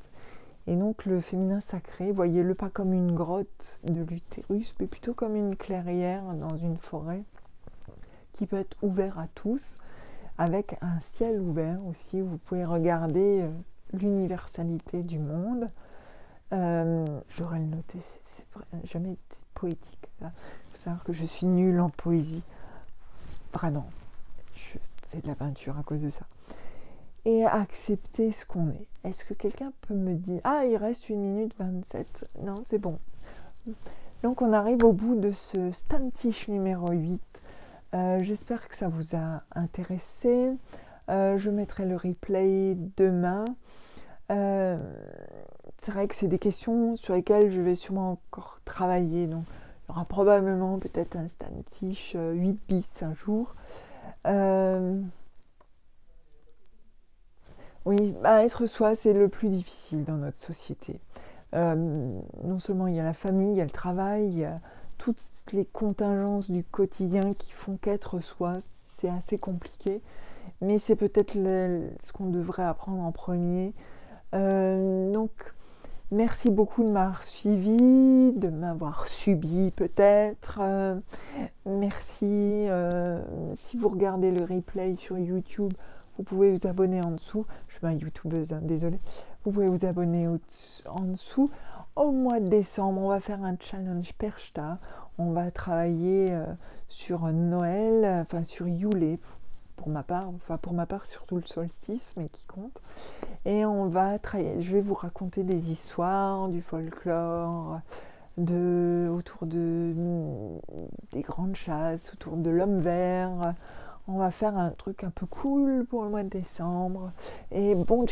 Et donc le féminin sacré, voyez-le pas comme une grotte de l'utérus, mais plutôt comme une clairière dans une forêt qui peut être ouverte à tous, avec un ciel ouvert aussi, où vous pouvez regarder l'universalité du monde. J'aurais le noté, c'est jamais été poétique. Il faut savoir que je suis nulle en poésie. Vraiment, je fais de la peinture à cause de ça. Et accepter ce qu'on est. Est-ce que quelqu'un peut me dire... Ah, il reste 1 minute 27. Non, c'est bon. Donc, on arrive au bout de ce Stammtisch numéro 8. J'espère que ça vous a intéressé. Je mettrai le replay demain. C'est vrai que c'est des questions sur lesquelles je vais sûrement encore travailler. Donc, il y aura probablement peut-être un Stammtisch 8 bis un jour. Oui, être soi, c'est le plus difficile dans notre société. Non seulement il y a la famille, il y a le travail, il y a toutes les contingences du quotidien qui font qu'être soi, c'est assez compliqué. Mais c'est peut-être ce qu'on devrait apprendre en premier. Donc, merci beaucoup de m'avoir suivi, de m'avoir subi peut-être. Merci. Si vous regardez le replay sur YouTube, vous pouvez vous abonner en dessous. Je suis pas youtubeuse, hein, désolée. Vous pouvez vous abonner en dessous. Au mois de décembre, on va faire un challenge Perchta. On va travailler sur Noël, enfin sur Yule pour ma part surtout le solstice, mais qui compte. Et on va travailler, je vais vous raconter des histoires, du folklore, autour des grandes chasses, autour de l'homme vert. On va faire un truc un peu cool pour le mois de décembre. Et bon,